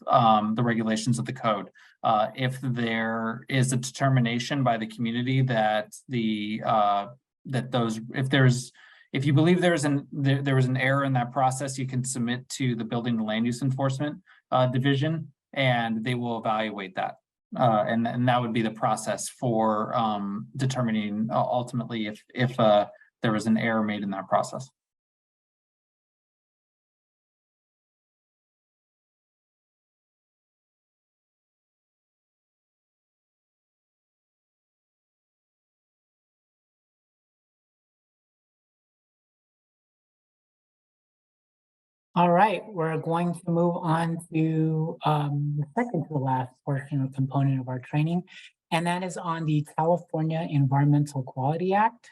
the regulations of the code. If there is a determination by the community that if you believe there was an error in that process, you can submit to the Building and Land Use Enforcement Division, and they will evaluate that. And that would be the process for determining ultimately if there was an error made in that process. All right, we're going to move on to the second to the last portion or component of our training, and that is on the California Environmental Quality Act.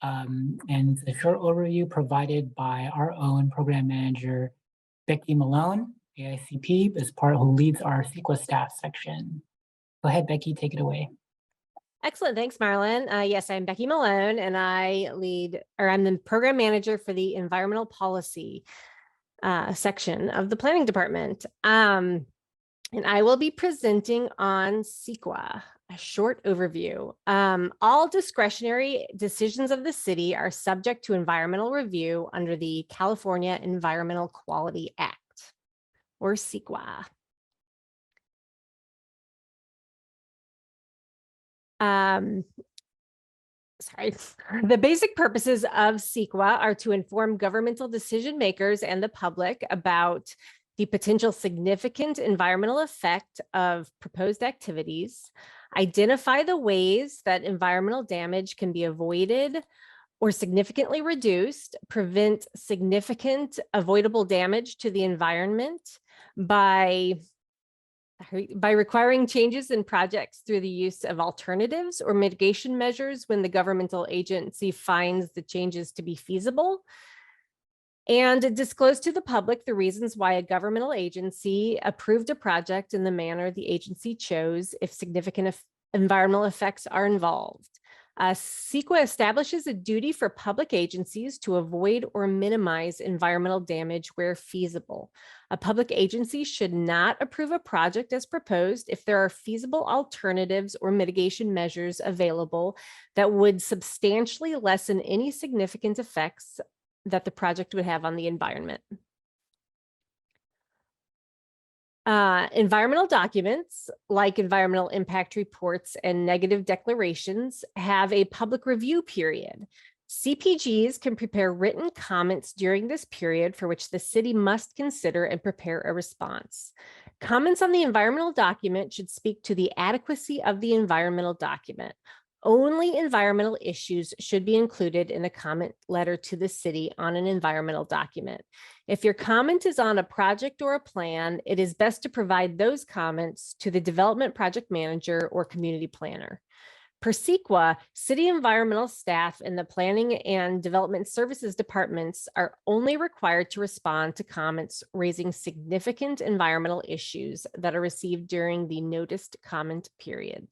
And the short overview provided by our own program manager, Becky Malone, AICP, as part who leads our CEQA staff section. Go ahead, Becky, take it away. Excellent. Thanks, Marlon. Yes, I'm Becky Malone, and I'm the program manager for the environmental policy section of the planning department. And I will be presenting on CEQA, a short overview. All discretionary decisions of the city are subject to environmental review under the California Environmental Quality Act, or CEQA. The basic purposes of CEQA are to inform governmental decision makers and the public about the potential significant environmental effect of proposed activities, identify the ways that environmental damage can be avoided or significantly reduced, prevent significant avoidable damage to the environment by requiring changes in projects through the use of alternatives or mitigation measures when the governmental agency finds the changes to be feasible, and disclose to the public the reasons why a governmental agency approved a project in the manner the agency chose if significant environmental effects are involved. CEQA establishes a duty for public agencies to avoid or minimize environmental damage where feasible. A public agency should not approve a project as proposed if there are feasible alternatives or mitigation measures available that would substantially lessen any significant effects that the project would have on the environment. Environmental documents like environmental impact reports and negative declarations have a public review period. CPGs can prepare written comments during this period for which the city must consider and prepare a response. Comments on the environmental document should speak to the adequacy of the environmental document. Only environmental issues should be included in a comment letter to the city on an environmental document. If your comment is on a project or a plan, it is best to provide those comments to the development project manager or community planner. Per CEQA, city environmental staff in the planning and development services departments are only required to respond to comments raising significant environmental issues that are received during the noticed comment period.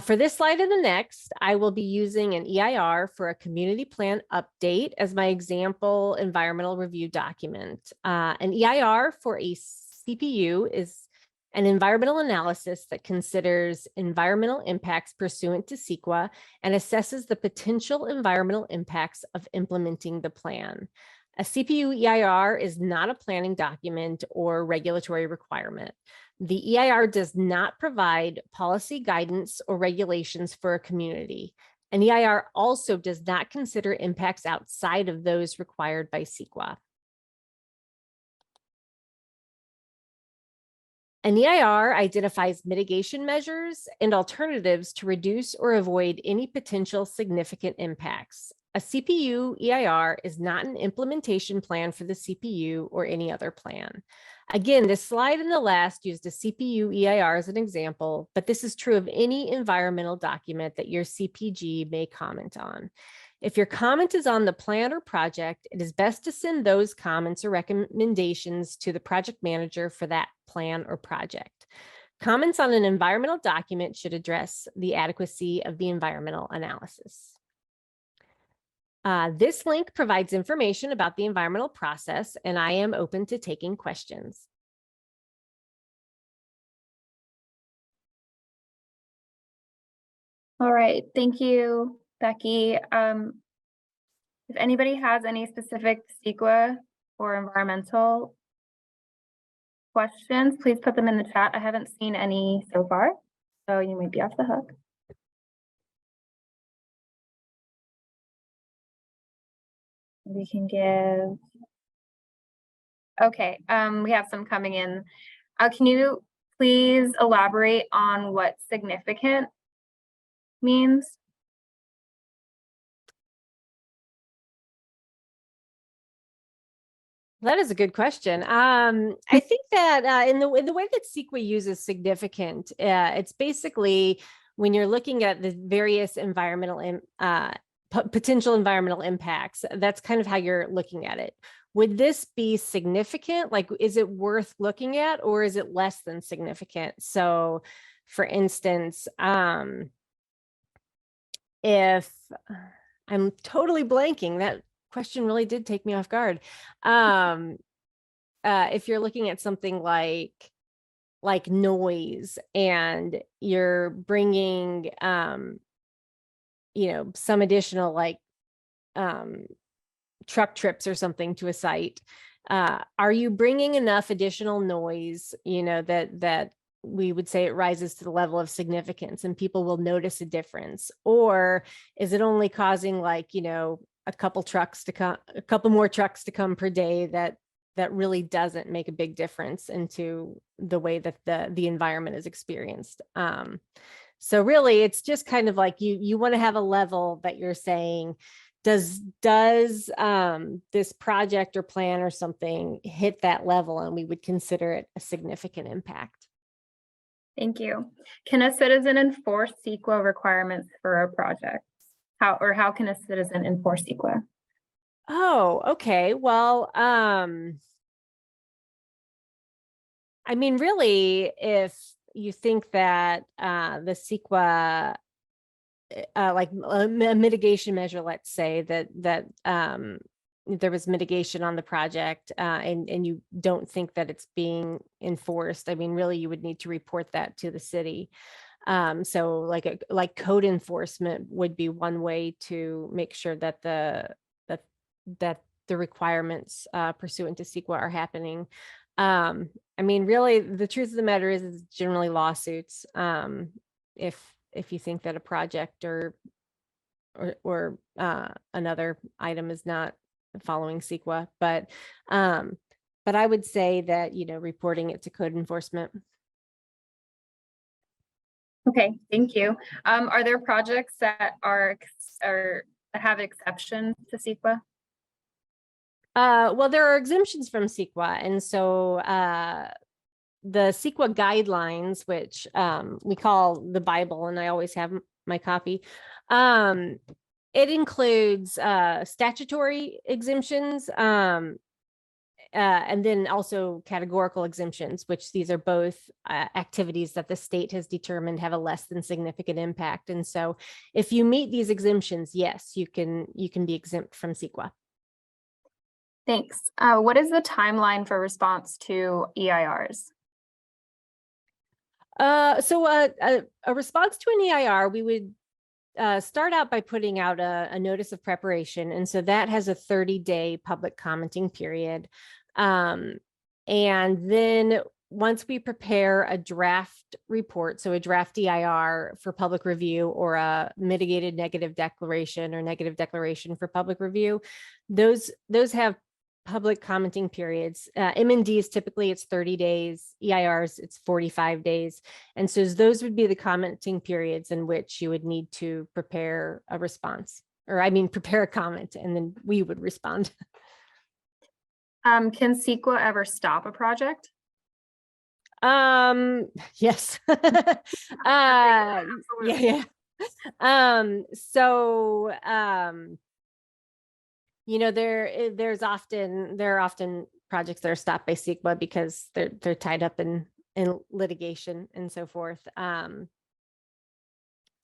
For this slide and the next, I will be using an EIR for a community plan update as my example environmental review document. An EIR for a CPU is an environmental analysis that considers environmental impacts pursuant to CEQA and assesses the potential environmental impacts of implementing the plan. A CPU EIR is not a planning document or regulatory requirement. The EIR does not provide policy guidance or regulations for a community. An EIR also does not consider impacts outside of those required by CEQA. An EIR identifies mitigation measures and alternatives to reduce or avoid any potential significant impacts. A CPU EIR is not an implementation plan for the CPU or any other plan. Again, this slide and the last used a CPU EIR as an example, but this is true of any environmental document that your CPG may comment on. If your comment is on the plan or project, it is best to send those comments or recommendations to the project manager for that plan or project. Comments on an environmental document should address the adequacy of the environmental analysis. This link provides information about the environmental process, and I am open to taking questions. All right, thank you, Becky. If anybody has any specific CEQA or environmental questions, please put them in the chat. I haven't seen any so far, so you might be off the hook. We can give. Okay, we have some coming in. Can you please elaborate on what significant means? That is a good question. I think that in the way that CEQA uses significant, it's basically when you're looking at the various environmental potential environmental impacts, that's kind of how you're looking at it. Would this be significant? Like, is it worth looking at, or is it less than significant? So, for instance, if I'm totally blanking, that question really did take me off guard. If you're looking at something like noise, and you're bringing, some additional truck trips or something to a site, are you bringing enough additional noise, that we would say it rises to the level of significance and people will notice a difference? Or is it only causing a couple more trucks to come per day that really doesn't make a big difference into the way that the environment is experienced? So really, it's just kind of like you want to have a level that you're saying, does this project or plan or something hit that level, and we would consider it a significant impact. Thank you. Can a citizen enforce CEQA requirements for a project? How can a citizen enforce CEQA? Oh, okay. Well, really, if you think that the CEQA, like a mitigation measure, let's say that there was mitigation on the project, and you don't think that it's being enforced, really, you would need to report that to the city. So like code enforcement would be one way to make sure that the requirements pursuant to CEQA are happening. Really, the truth of the matter is it's generally lawsuits. If you think that a project or another item is not following CEQA, but I would say that reporting it to code enforcement. Okay, thank you. Are there projects that that have exceptions to CEQA? Well, there are exemptions from CEQA, and so the CEQA guidelines, which we call the Bible, and I always have my copy. It includes statutory exemptions, and then also categorical exemptions, which these are both activities that the state has determined have a less than significant impact. And so if you meet these exemptions, yes, you can be exempt from CEQA. Thanks. What is the timeline for response to EIRs? So a response to an EIR, we would start out by putting out a notice of preparation. And so that has a 30-day public commenting period. And then once we prepare a draft report, so a draft EIR for public review or a mitigated negative declaration or negative declaration for public review, those have public commenting periods. M&Ds, typically it's 30 days, EIRs, it's 45 days. And so those would be the commenting periods in which you would need to prepare a response, or I mean, prepare a comment, and then we would respond. Can CEQA ever stop a project? Yes. Yeah. So, you know, there are often projects that are stopped by CEQA because they're tied up in litigation and so forth.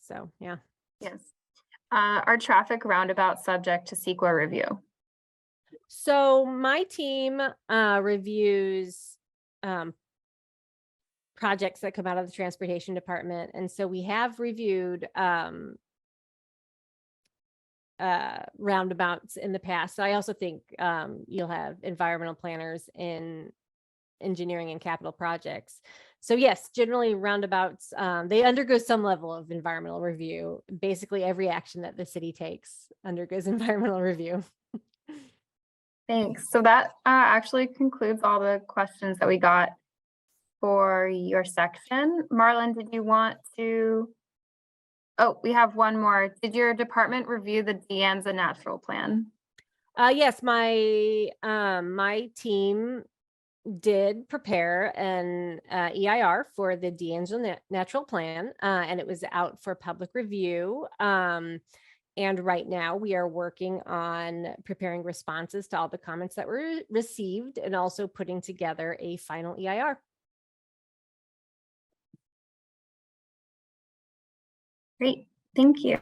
So yeah. Yes. Are traffic roundabouts subject to CEQA review? So my team reviews projects that come out of the transportation department, and so we have reviewed roundabouts in the past. So I also think you'll have environmental planners in engineering and capital projects. So yes, generally roundabouts, they undergo some level of environmental review. Basically every action that the city takes undergoes environmental review. Thanks. So that actually concludes all the questions that we got for your section. Marlon, did you want to? Oh, we have one more. Did your department review the De Anza Natural Plan? Yes, my team did prepare an EIR for the De Anza Natural Plan, and it was out for public review. And right now we are working on preparing responses to all the comments that were received and also putting together a final EIR. Great, thank you.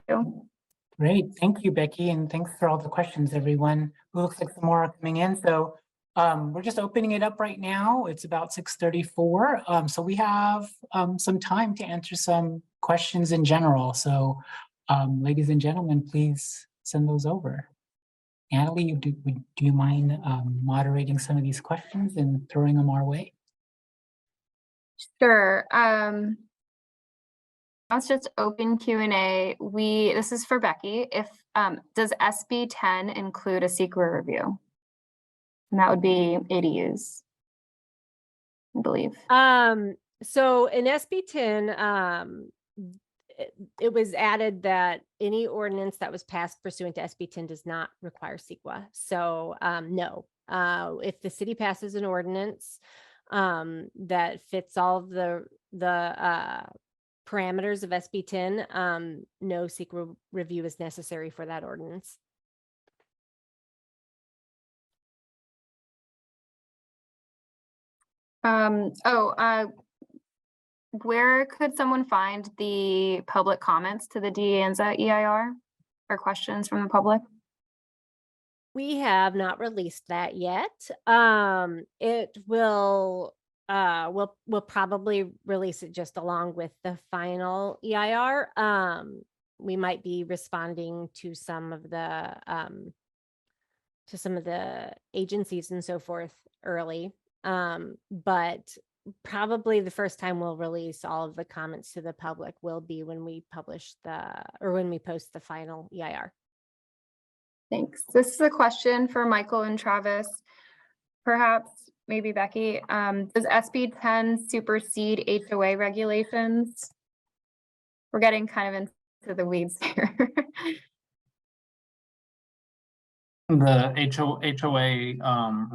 Great, thank you, Becky, and thanks for all the questions, everyone. It looks like some more are coming in. So we're just opening it up right now. It's about 6:34. So we have some time to answer some questions in general. So ladies and gentlemen, please send those over. Natalie, do you mind moderating some of these questions and throwing them our way? Sure. Let's just open Q&A. This is for Becky. If does SB 10 include a CEQA review? And that would be ADUs, I believe. So in SB 10, it was added that any ordinance that was passed pursuant to SB 10 does not require CEQA. So no, if the city passes an ordinance that fits all of the parameters of SB 10, no CEQA review is necessary for that ordinance. Where could someone find the public comments to the De Anza EIR or questions from the public? We have not released that yet. It will we'll probably release it just along with the final EIR. We might be responding to some of the agencies and so forth early, but probably the first time we'll release all of the comments to the public will be when we publish when we post the final EIR. Thanks. This is a question for Michael and Travis. Perhaps maybe Becky, does SB 10 supersede HOA regulations? we're getting kind of into the weeds here. The HOA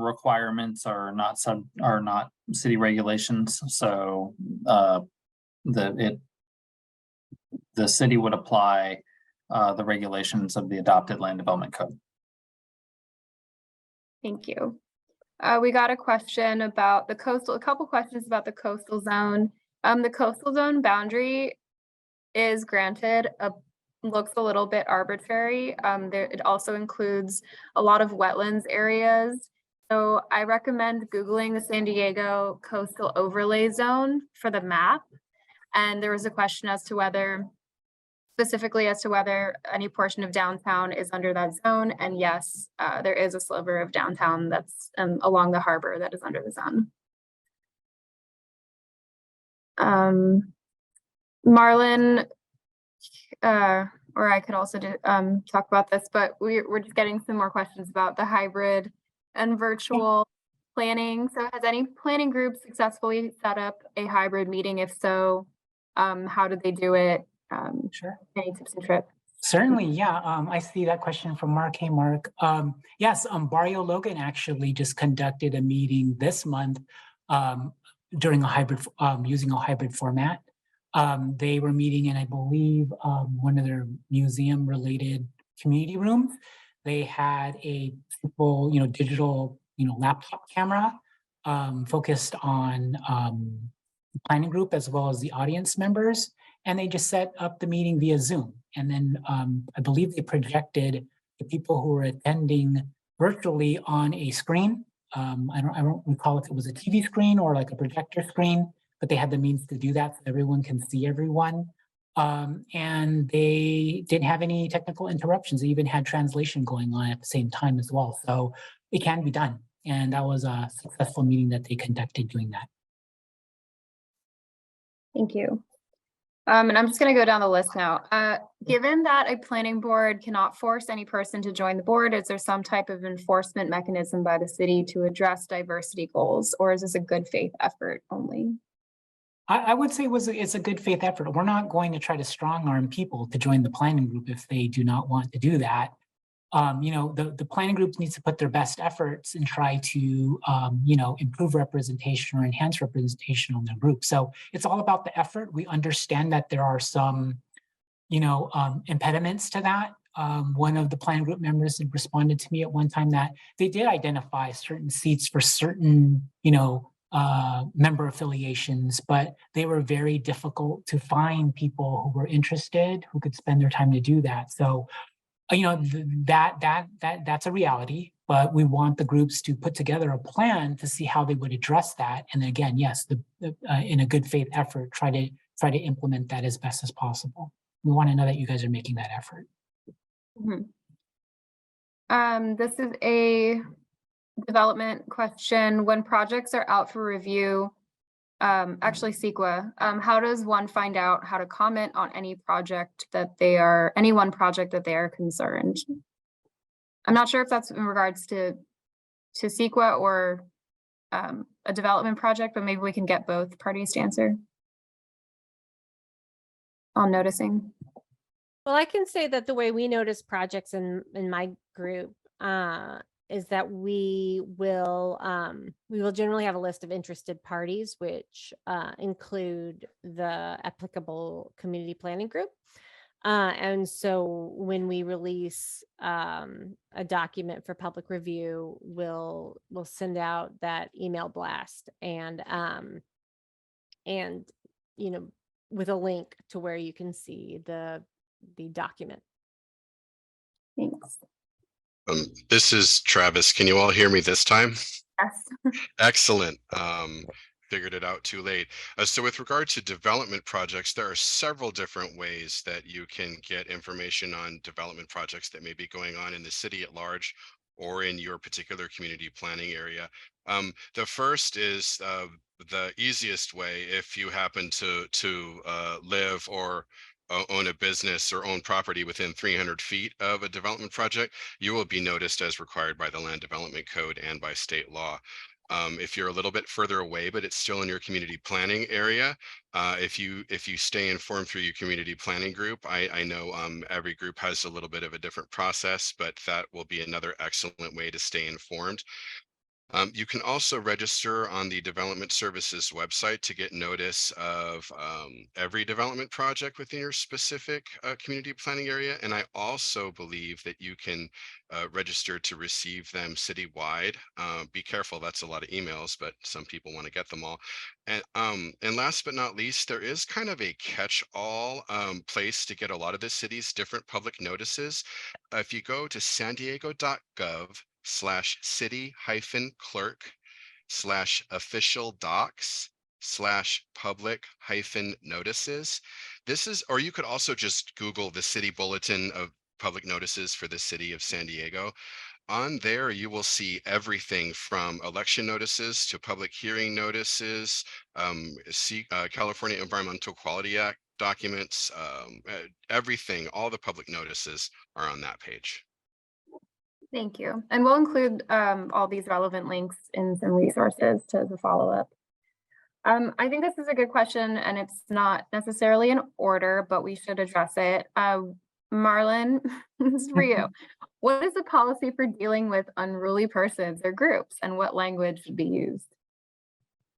requirements are not city regulations, so the city would apply the regulations of the adopted land development code. Thank you. We got a question about the coastal, a couple questions about the coastal zone. The coastal zone boundary is granted looks a little bit arbitrary. It also includes a lot of wetlands areas. So I recommend Googling the San Diego Coastal Overlay Zone for the map. And there was a question as to whether, specifically as to whether any portion of downtown is under that zone. And yes, there is a sliver of downtown that's along the harbor that is under the zone. Marlon, or I could also talk about this, but we're just getting some more questions about the hybrid and virtual planning. So has any planning group successfully set up a hybrid meeting? If so, how did they do it? Sure. Any tips and tricks? Certainly, yeah. I see that question from Mark. Hey, Mark. Yes, Barrio Logan actually just conducted a meeting this month during a hybrid, using a hybrid format. They were meeting in, I believe, one of their museum-related community rooms. They had a simple, digital, laptop camera focused on the planning group as well as the audience members, and they just set up the meeting via Zoom. And then I believe they projected the people who were attending virtually on a screen. I don't recall if it was a TV screen or like a projector screen, but they had the means to do that so everyone can see everyone. And they didn't have any technical interruptions. They even had translation going on at the same time as well. So it can be done. And that was a successful meeting that they conducted doing that. Thank you. And I'm just going to go down the list now. Given that a planning board cannot force any person to join the board, is there some type of enforcement mechanism by the city to address diversity goals, or is this a good faith effort only? I would say it's a good faith effort. We're not going to try to strong arm people to join the planning group if they do not want to do that. The planning group needs to put their best efforts and try to, improve representation or enhance representation on their group. So it's all about the effort. We understand that there are some, impediments to that. One of the planning group members had responded to me at one time that they did identify certain seats for certain, member affiliations, but they were very difficult to find people who were interested, who could spend their time to do that. So, that's a reality, but we want the groups to put together a plan to see how they would address that. And again, yes, in a good faith effort, try to implement that as best as possible. We want to know that you guys are making that effort. Mm-hmm. This is a development question. When projects are out for review, actually CEQA, how does one find out how to comment on any project that any one project that they are concerned? I'm not sure if that's in regards to CEQA or a development project, but maybe we can get both parties to answer on noticing. Well, I can say that the way we notice projects in my group is that we will generally have a list of interested parties, which include the applicable community planning group. And so when we release a document for public review, we'll send out that email blast and with a link to where you can see the document. Thanks. This is Travis. Can you all hear me this time? Yes. Excellent. Figured it out too late. So with regard to development projects, there are several different ways that you can get information on development projects that may be going on in the city at large or in your particular community planning area. The first is the easiest way. If you happen to live or own a business or own property within 300 feet of a development project, you will be noticed as required by the Land Development Code and by state law. If you're a little bit further away, but it's still in your community planning area, if you stay informed through your community planning group, I know every group has a little bit of a different process, but that will be another excellent way to stay informed. You can also register on the Development Services website to get notice of every development project within your specific community planning area. And I also believe that you can register to receive them citywide. Be careful, that's a lot of emails, but some people want to get them all. And last but not least, there is kind of a catch-all place to get a lot of the city's different public notices. If you go to sandiego.gov/city-clerk/official docs/public-notices. This is, or you could also just Google the city bulletin of public notices for the city of San Diego. On there, you will see everything from election notices to public hearing notices, California Environmental Quality Act documents, everything, all the public notices are on that page. Thank you. And we'll include all these relevant links in some resources to the follow-up. I think this is a good question, and it's not necessarily in order, but we should address it. Marlon, this is for you. What is the policy for dealing with unruly persons or groups, and what language should be used?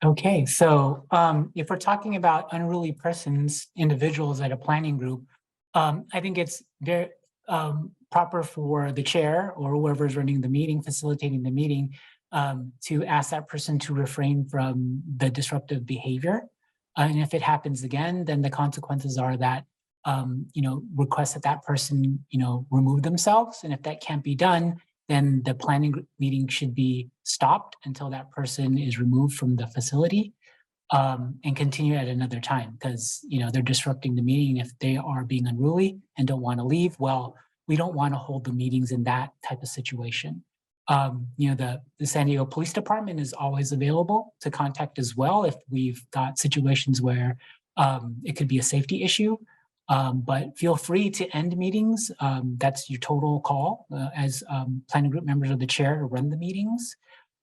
Okay, so if we're talking about unruly persons, individuals at a planning group, I think it's very proper for the chair or whoever is running the meeting, facilitating the meeting, to ask that person to refrain from the disruptive behavior. And if it happens again, then the consequences are that, request that that person, remove themselves. And if that can't be done, then the planning meeting should be stopped until that person is removed from the facility, and continue at another time, because they're disrupting the meeting. If they are being unruly and don't want to leave, well, we don't want to hold the meetings in that type of situation. The San Diego Police Department is always available to contact as well if we've got situations where it could be a safety issue. But feel free to end meetings. That's your total call as planning group members of the chair to run the meetings.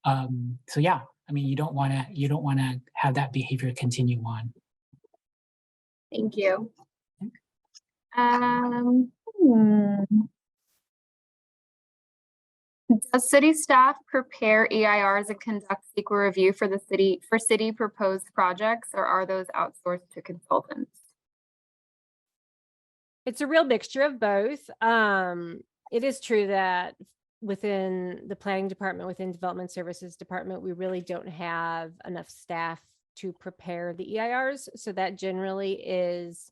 So yeah, I mean, you don't want to have that behavior continue on. Thank you. Does city staff prepare EIRs and conduct CEQA review for the city proposed projects, or are those outsourced to consultants? It's a real mixture of both. It is true that within the planning department, within development services department, we really don't have enough staff to prepare the EIRs. So that generally is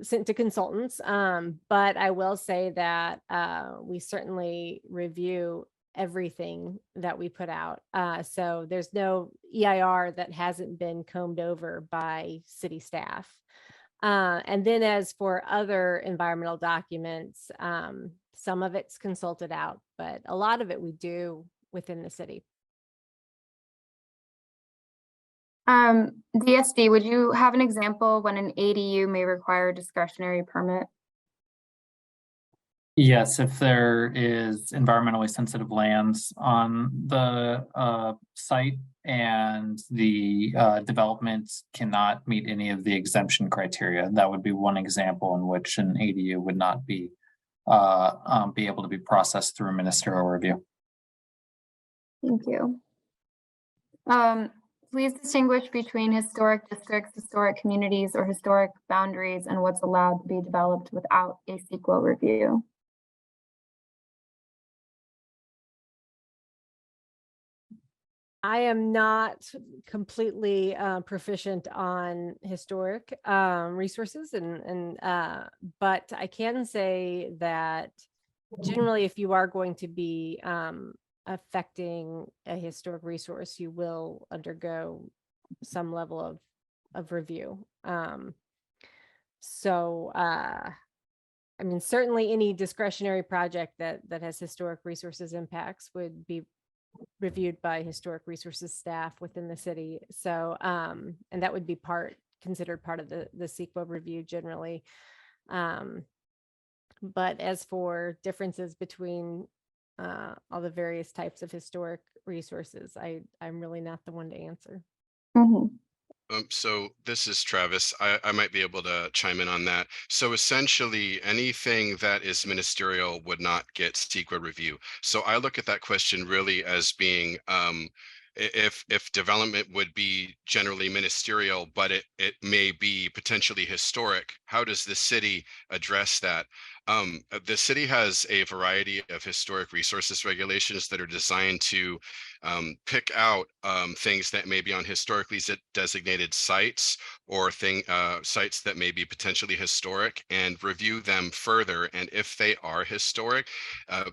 sent to consultants. But I will say that we certainly review everything that we put out. So there's no EIR that hasn't been combed over by city staff. And then as for other environmental documents, some of it's consulted out, but a lot of it we do within the city. DSD, would you have an example when an ADU may require a discretionary permit? Yes, if there is environmentally sensitive lands on the site and the development cannot meet any of the exemption criteria, that would be one example in which an ADU would not be able to be processed through a ministerial review. Thank you. Please distinguish between historic districts, historic communities, or historic boundaries, and what's allowed to be developed without a CEQA review. I am not completely proficient on historic resources, but I can say that generally, if you are going to be affecting a historic resource, you will undergo some level of review. So I mean, certainly any discretionary project that has historic resources impacts would be reviewed by historic resources staff within the city. So and that would be considered part of the CEQA review generally. But as for differences between all the various types of historic resources. I'm really not the one to answer. Mhm. So this is Travis. I might be able to chime in on that. So essentially, anything that is ministerial would not get CEQA review. So I look at that question really as being if development would be generally ministerial, but it may be potentially historic, how does the city address that? The city has a variety of historic resources regulations that are designed to pick out things that may be on historically designated sites or sites that may be potentially historic and review them further. And if they are historic,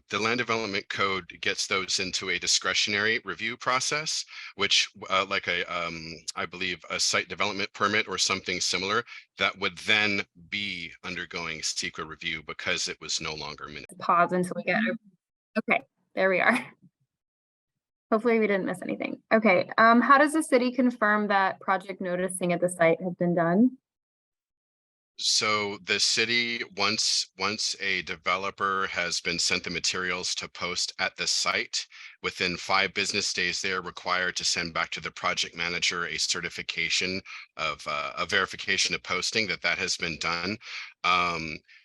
the Land Development Code gets those into a discretionary review process, which like I believe a site development permit or something similar that would then be undergoing CEQA review because it was no longer Pause until we get, okay, there we are. Hopefully we didn't miss anything. Okay, how does the city confirm that project noticing at the site has been done? So the city, once a developer has been sent the materials to post at the site, within 5 business days, they are required to send back to the project manager a certification of a verification of posting that has been done.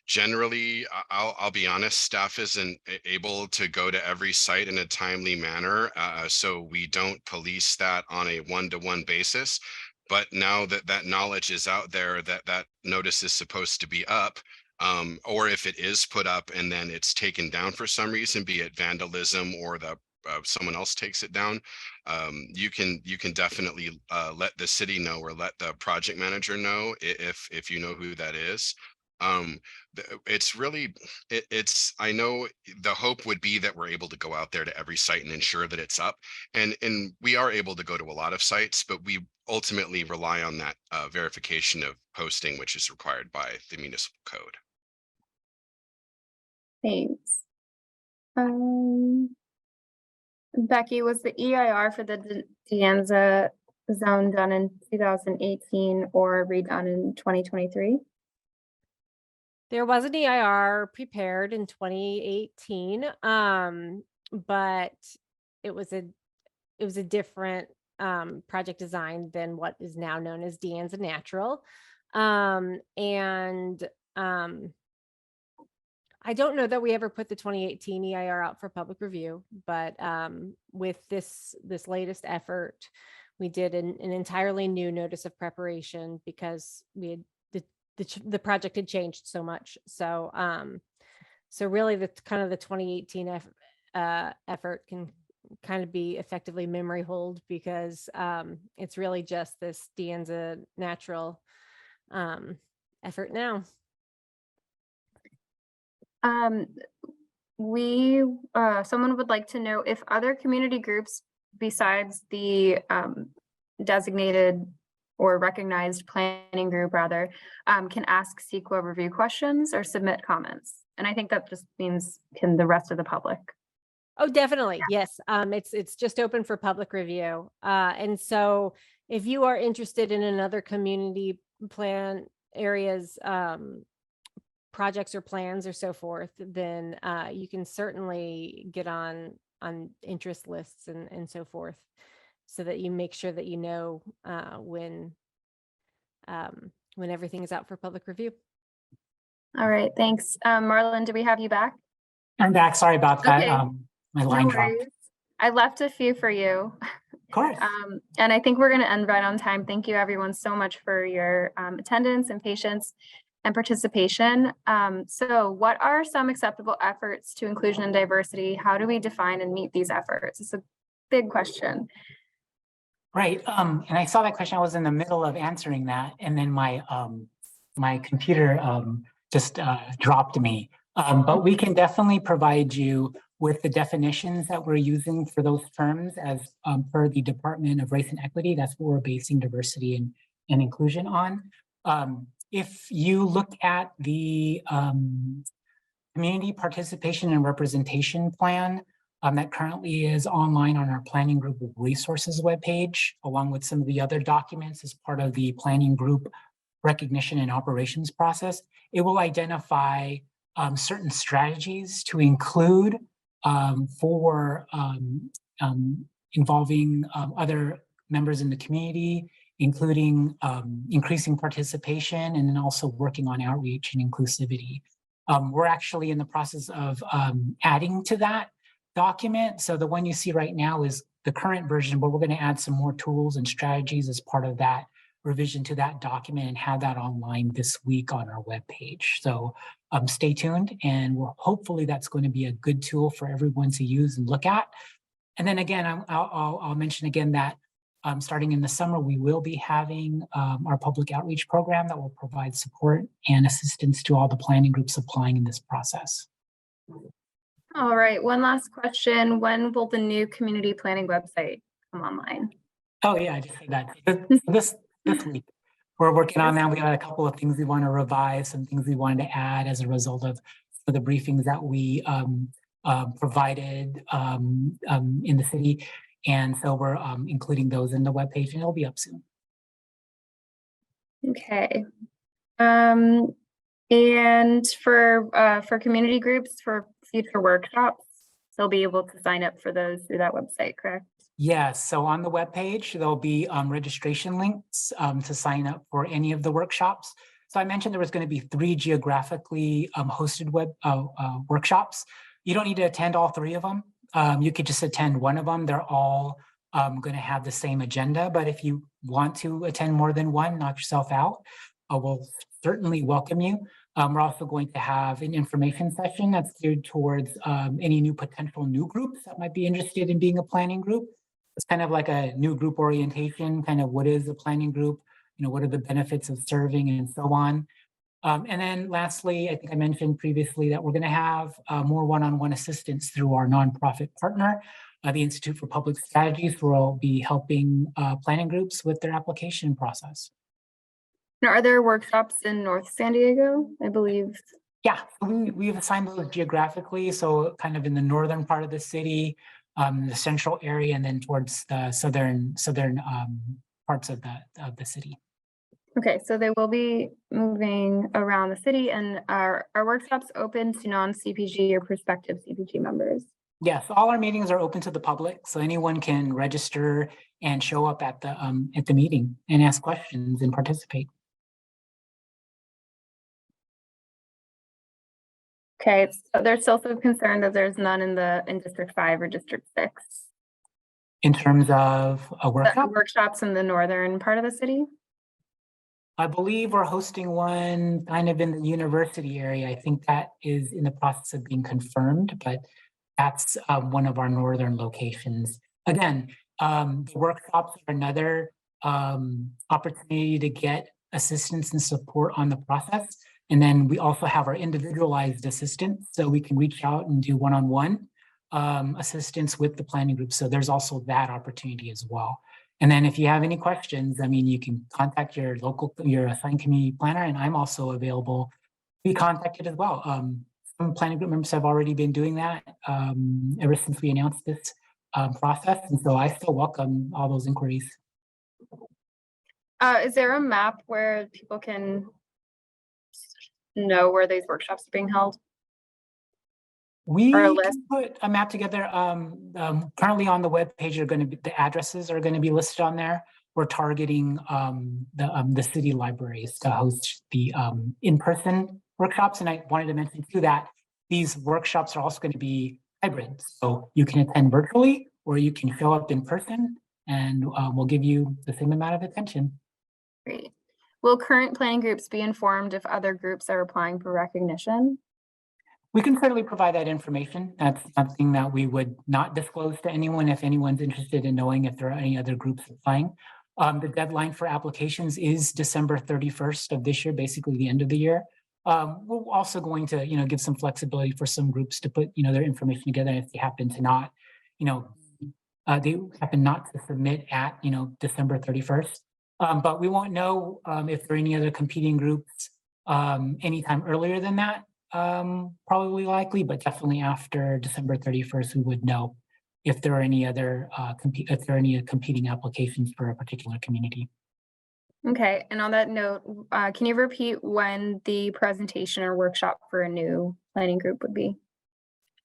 Generally, I'll be honest, staff isn't able to go to every site in a timely manner, so we don't police that on a one-to-one basis. But now that that knowledge is out there, that notice is supposed to be up, or if it is put up and then it's taken down for some reason, be it vandalism or someone else takes it down, you can definitely let the city know or let the project manager know if you know who that is. It's really I know the hope would be that we're able to go out there to every site and ensure that it's up, and we are able to go to a lot of sites, but we ultimately rely on that verification of posting, which is required by the municipal code. Thanks. Becky, was the EIR for the Dianza zone done in 2018 or redone in 2023? There was an EIR prepared in 2018, but it was a different project design than what is now known as Dianza Natural. I don't know that we ever put the 2018 EIR out for public review, but with this latest effort, we did an entirely new notice of preparation because we had the project had changed so much. So so really the kind of the 2018 effort can kind of be effectively memory hold because it's really just this Dianza Natural effort now. Someone would like to know if other community groups besides the designated or recognized planning group rather, can ask CEQA review questions or submit comments. And I think that just means can the rest of the public. Oh, definitely. Yes. It's just open for public review. And so if you are interested in another community plan areas, projects or plans or so forth, then you can certainly get on interest lists and so forth so that you make sure that you know when everything is out for public review. All right, thanks. Marlon, do we have you back? I'm back. Sorry about that. Okay. My line No dropped. worries. I left a few for you. Of course. And I think we're going to end right on time. Thank you everyone so much for your attendance and patience and participation. So what are some acceptable efforts to inclusion and diversity? How do we define and meet these efforts? It's a big question. Right. And I saw that question. I was in the middle of answering that, and then my my computer just dropped me. But we can definitely provide you with the definitions that we're using for those terms as per the Department of Race and Equity. That's what we're basing diversity and inclusion on. If you look at the Community Participation and Representation Plan, that currently is online on our planning group resources webpage, along with some of the other documents as part of the planning group recognition and operations process. It will identify certain strategies to include for involving other members in the community, including increasing participation and then also working on outreach and inclusivity. We're actually in the process of adding to that document. So the one you see right now is the current version, but we're going to add some more tools and strategies as part of that revision to that document and have that online this week on our webpage. So stay tuned, and hopefully that's going to be a good tool for everyone to use and look at. And then again, I'll mention again that starting in the summer, we will be having our public outreach program that will provide support and assistance to all the planning groups applying in this process. All right, one last question. When will the new community planning website come online? Oh yeah, I just said that. This week. We're working on that. We got a couple of things we want to revise, some things we wanted to add as a result of the briefings that we provided in the city. And so we're including those in the webpage, and it'll be up soon. Okay. And for community groups, for future workshops, they'll be able to sign up for those through that website, correct? Yes, so on the webpage, there'll be registration links to sign up for any of the workshops. So I mentioned there was going to be 3 geographically hosted workshops. You don't need to attend all 3 of them. You could just attend one of them. They're all going to have the same agenda, but if you want to attend more than one, knock yourself out. We'll certainly welcome you. We're also going to have an information session that's geared towards any potential new groups that might be interested in being a planning group. It's kind of like a new group orientation, kind of what is a planning group, what are the benefits of serving and so on. And then lastly, I think I mentioned previously that we're going to have more one-on-one assistance through our nonprofit partner, the Institute for Public Strategies, where we'll be helping planning groups with their application process. Now, are there workshops in North San Diego, I believe? Yeah, we've assigned those geographically, so kind of in the northern part of the city, the central area, and then towards the southern parts of the city. Okay, so they will be moving around the city, and are workshops open to non-CPG or prospective CPG members? Yes, all our meetings are open to the public, so anyone can register and show up at the meeting and ask questions and participate. Okay, so there's also concern that there's none in District 5 or District 6. In terms of a workshop? Workshops in the northern part of the city? I believe we're hosting one kind of in the university area. I think that is in the process of being confirmed, but that's one of our northern locations. Again, the workshops are another opportunity to get assistance and support on the process. And then we also have our individualized assistance, so we can reach out and do one-on-one assistance with the planning group. So there's also that opportunity as well. And then if you have any questions, I mean, you can contact your assigned community planner, and I'm also available to be contacted as well. Some planning group members have already been doing that ever since we announced this process. And so I still welcome all those inquiries. Is there a map where people can know where these workshops are being held? We Or a can list? put a map together. Currently on the webpage are going to be, the addresses are going to be listed on there. We're targeting the city libraries to host the in-person workshops. And I wanted to mention too that these workshops are also going to be hybrid. So you can attend virtually or you can show up in person, and we'll give you the same amount of attention. Great. Will current planning groups be informed if other groups are applying for recognition? We can certainly provide that information. That's something that we would not disclose to anyone if anyone's interested in knowing if there are any other groups applying. The deadline for applications is December 31st of this year, basically the end of the year. We're also going to, give some flexibility for some groups to put, their information together if they happen to not, they happen not to submit at, December 31st. But we won't know if there are any other competing groups anytime earlier than that. Probably likely, but definitely after December 31st, we would know if there are any other competing applications for a particular community. Okay, and on that note, can you repeat when the presentation or workshop for a new planning group would be?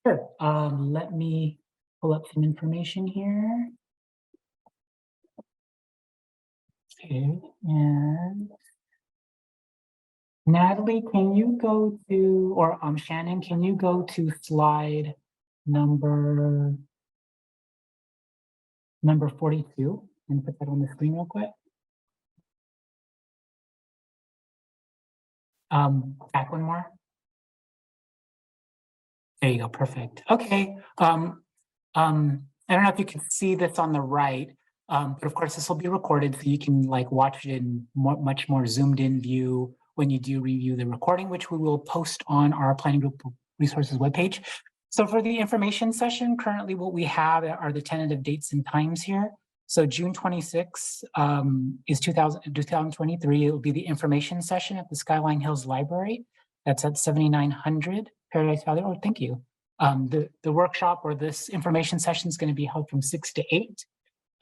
Sure. Let me pull up some information here. Okay, and Natalie, can you go to, or Shannon, can you go to slide number 42 and put that on the screen real quick? Back one more. There you go, perfect. Okay. I don't know if you can see this on the right, but of course this will be recorded so you can like watch it in much more zoomed in view when you do review the recording, which we will post on our planning group resources webpage. So for the information session, currently what we have are the tentative dates and times here. So June 26 is 2023. It will be the information session at the Skyline Hills Library. That's at 7900 Paradise Valley. Oh, thank you. The workshop or this information session is going to be held from 6 to 8.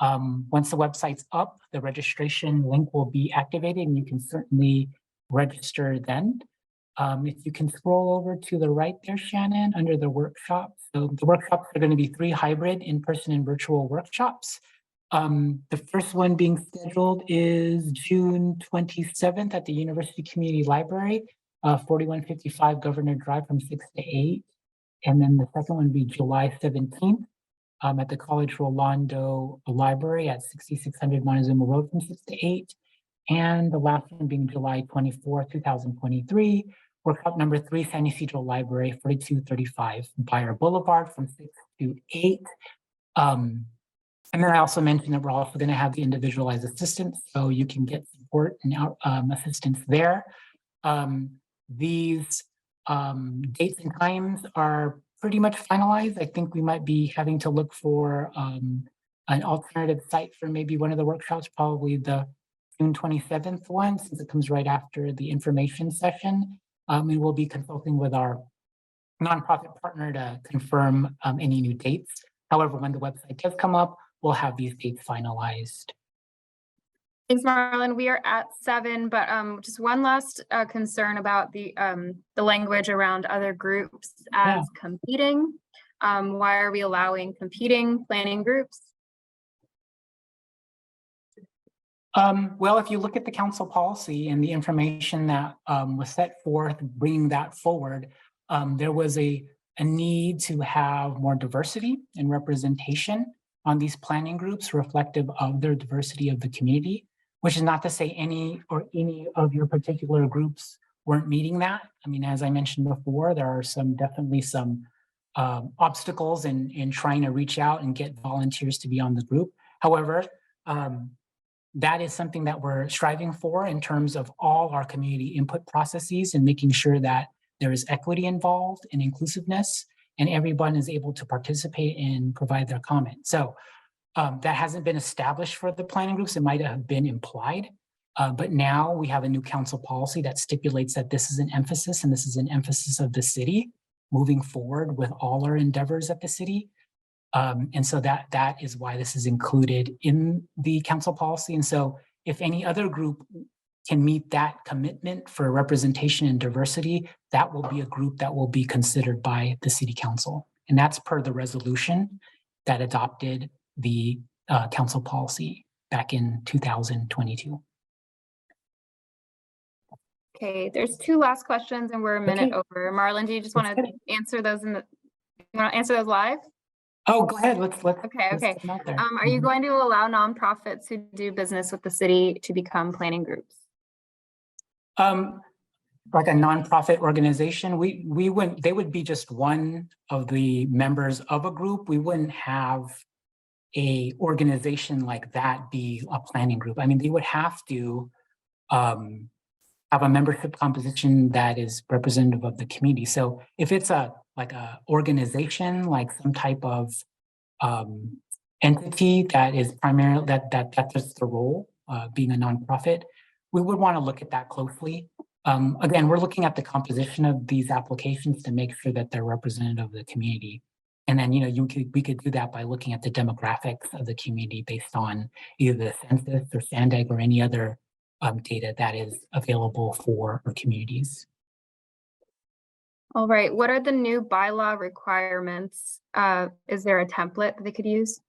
Once the website's up, the registration link will be activated and you can certainly register then. If you can scroll over to the right there, Shannon, under the workshops. So the workshops are going to be 3 hybrid in-person and virtual workshops. The first one being scheduled is June 27th at the University Community Library, 4155 Governor Drive from 6 to 8. And then the second one would be July 17th at the College Rolando Library at 6600 Montezuma Road from 6 to 8. And the last one being July 24th, 2023, workshop number 3, San Ysidro Library, 4235 Bayer Boulevard from 6 to 8. And then I also mentioned that we're also going to have the individualized assistance, so you can get support and assistance there. These dates and times are pretty much finalized. I think we might be having to look for an alternative site for maybe one of the workshops, probably the June 27th one, since it comes right after the information session. And we'll be consulting with our nonprofit partner to confirm any new dates. However, when the website does come up, we'll have these dates finalized. Thanks, Marlon. We are at 7, but just one last concern about the language around other groups as competing. Why are we allowing competing planning groups? Well, if you look at the council policy and the information that was set forth, bringing that forward, there was a need to have more diversity and representation on these planning groups reflective of their diversity of the community, which is not to say any of your particular groups weren't meeting that. I mean, as I mentioned before, there are definitely some obstacles in trying to reach out and get volunteers to be on the group. However, that is something that we're striving for in terms of all our community input processes and making sure that there is equity involved and inclusiveness, and everyone is able to participate and provide their comment. So that hasn't been established for the planning groups. It might have been implied, but now we have a new council policy that stipulates that this is an emphasis, and this is an emphasis of the city moving forward with all our endeavors at the city. And so that is why this is included in the council policy. And so if any other group can meet that commitment for representation and diversity, that will be a group that will be considered by the city council. And that's per the resolution that adopted the council policy back in 2022. Okay, there's 2 last questions and we're a minute over. Marlon, do you just want to answer those live? Oh, go ahead. Let's Okay. them out there. Are you going to allow nonprofits who do business with the city to become planning groups? Like a nonprofit organization, they would be just one of the members of a group. We wouldn't have a organization like that be a planning group. I mean, they would have to have a membership composition that is representative of the community. So if it's like a organization, like some type of entity that is primarily that's just the role, being a nonprofit, we would want to look at that closely. Again, we're looking at the composition of these applications to make sure that they're representative of the community. And then, we could do that by looking at the demographics of the community based on either the census or SANDAG or any other data that is available for our communities. All right, what are the new bylaw requirements? Is there a template that they could use?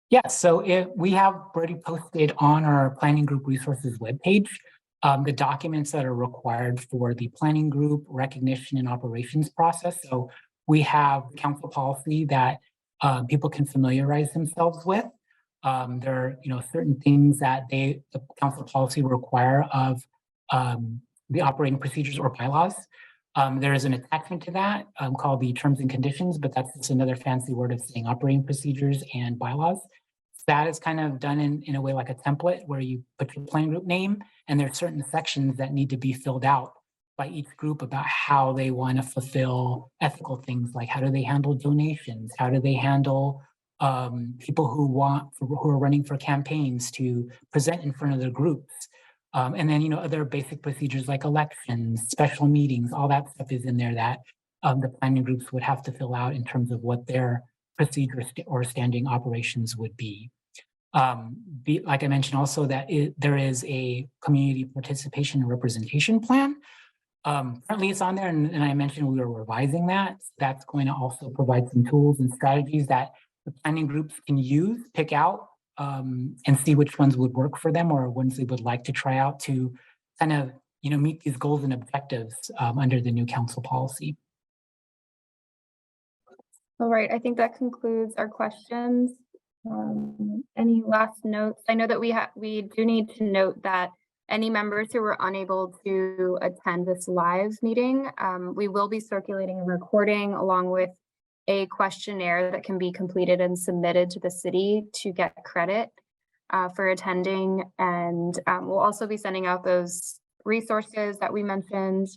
Yeah, so we have already posted on our planning group resources webpage the documents that are required for the planning group recognition and operations process. So we have council policy that people can familiarize themselves with. There are, certain things that the council policy will require of the operating procedures or bylaws. There is an attachment to that called the terms and conditions, but that's just another fancy word of saying operating procedures and bylaws. That is kind of done in a way like a template where you put your planning group name, and there's certain sections that need to be filled out by each group about how they want to fulfill ethical things, like how do they handle donations, how do they handle people who are running for campaigns to present in front of their groups. And then, other basic procedures like elections, special meetings, all that stuff is in there that the planning groups would have to fill out in terms of what their procedures or standing operations would be. Like I mentioned also that there is a community participation and representation plan. Currently it's on there, and I mentioned we were revising that. That's going to also provide some tools and strategies that the planning groups can use, pick out, and see which ones would work for them or ones they would like to try out to kind of, meet these goals and objectives under the new council policy. All right, I think that concludes our questions. Any last notes? I know that we do need to note that any members who were unable to attend this live meeting, we will be circulating a recording along with a questionnaire that can be completed and submitted to the city to get credit for attending. And we'll also be sending out those resources that we mentioned.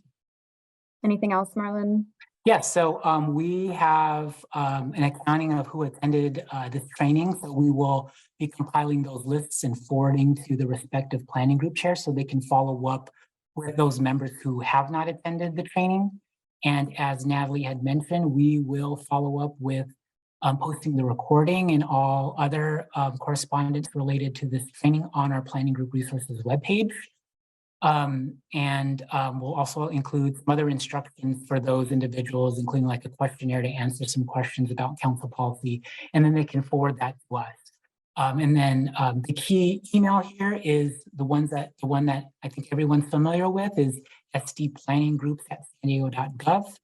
Anything else, Marlon? Yes, so we have an accounting of who attended this training. So we will be compiling those lists and forwarding to the respective planning group chairs so they can follow up with those members who have not attended the training. And as Natalie had mentioned, we will follow up with posting the recording and all other correspondence related to this training on our planning group resources webpage. We'll also include some other instructions for those individuals, including like a questionnaire to answer some questions about council policy, and then they can forward that to us. The key email here is the one that I think everyone's familiar with is sdplanninggroups@sandiego.gov.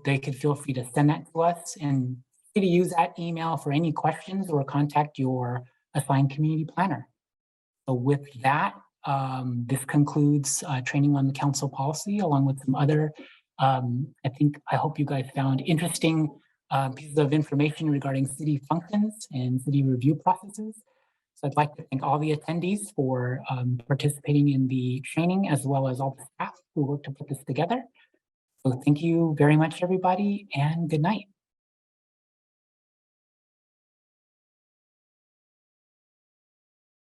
They could feel free to send that to us and free to use that email for any questions or contact your assigned community planner. So with that, this concludes training on the council policy, along with some other, I hope you guys found interesting pieces of information regarding city functions and city review processes. So I'd like to thank all the attendees for participating in the training, as well as all the staff who worked to put this together. So thank you very much, everybody, and good night.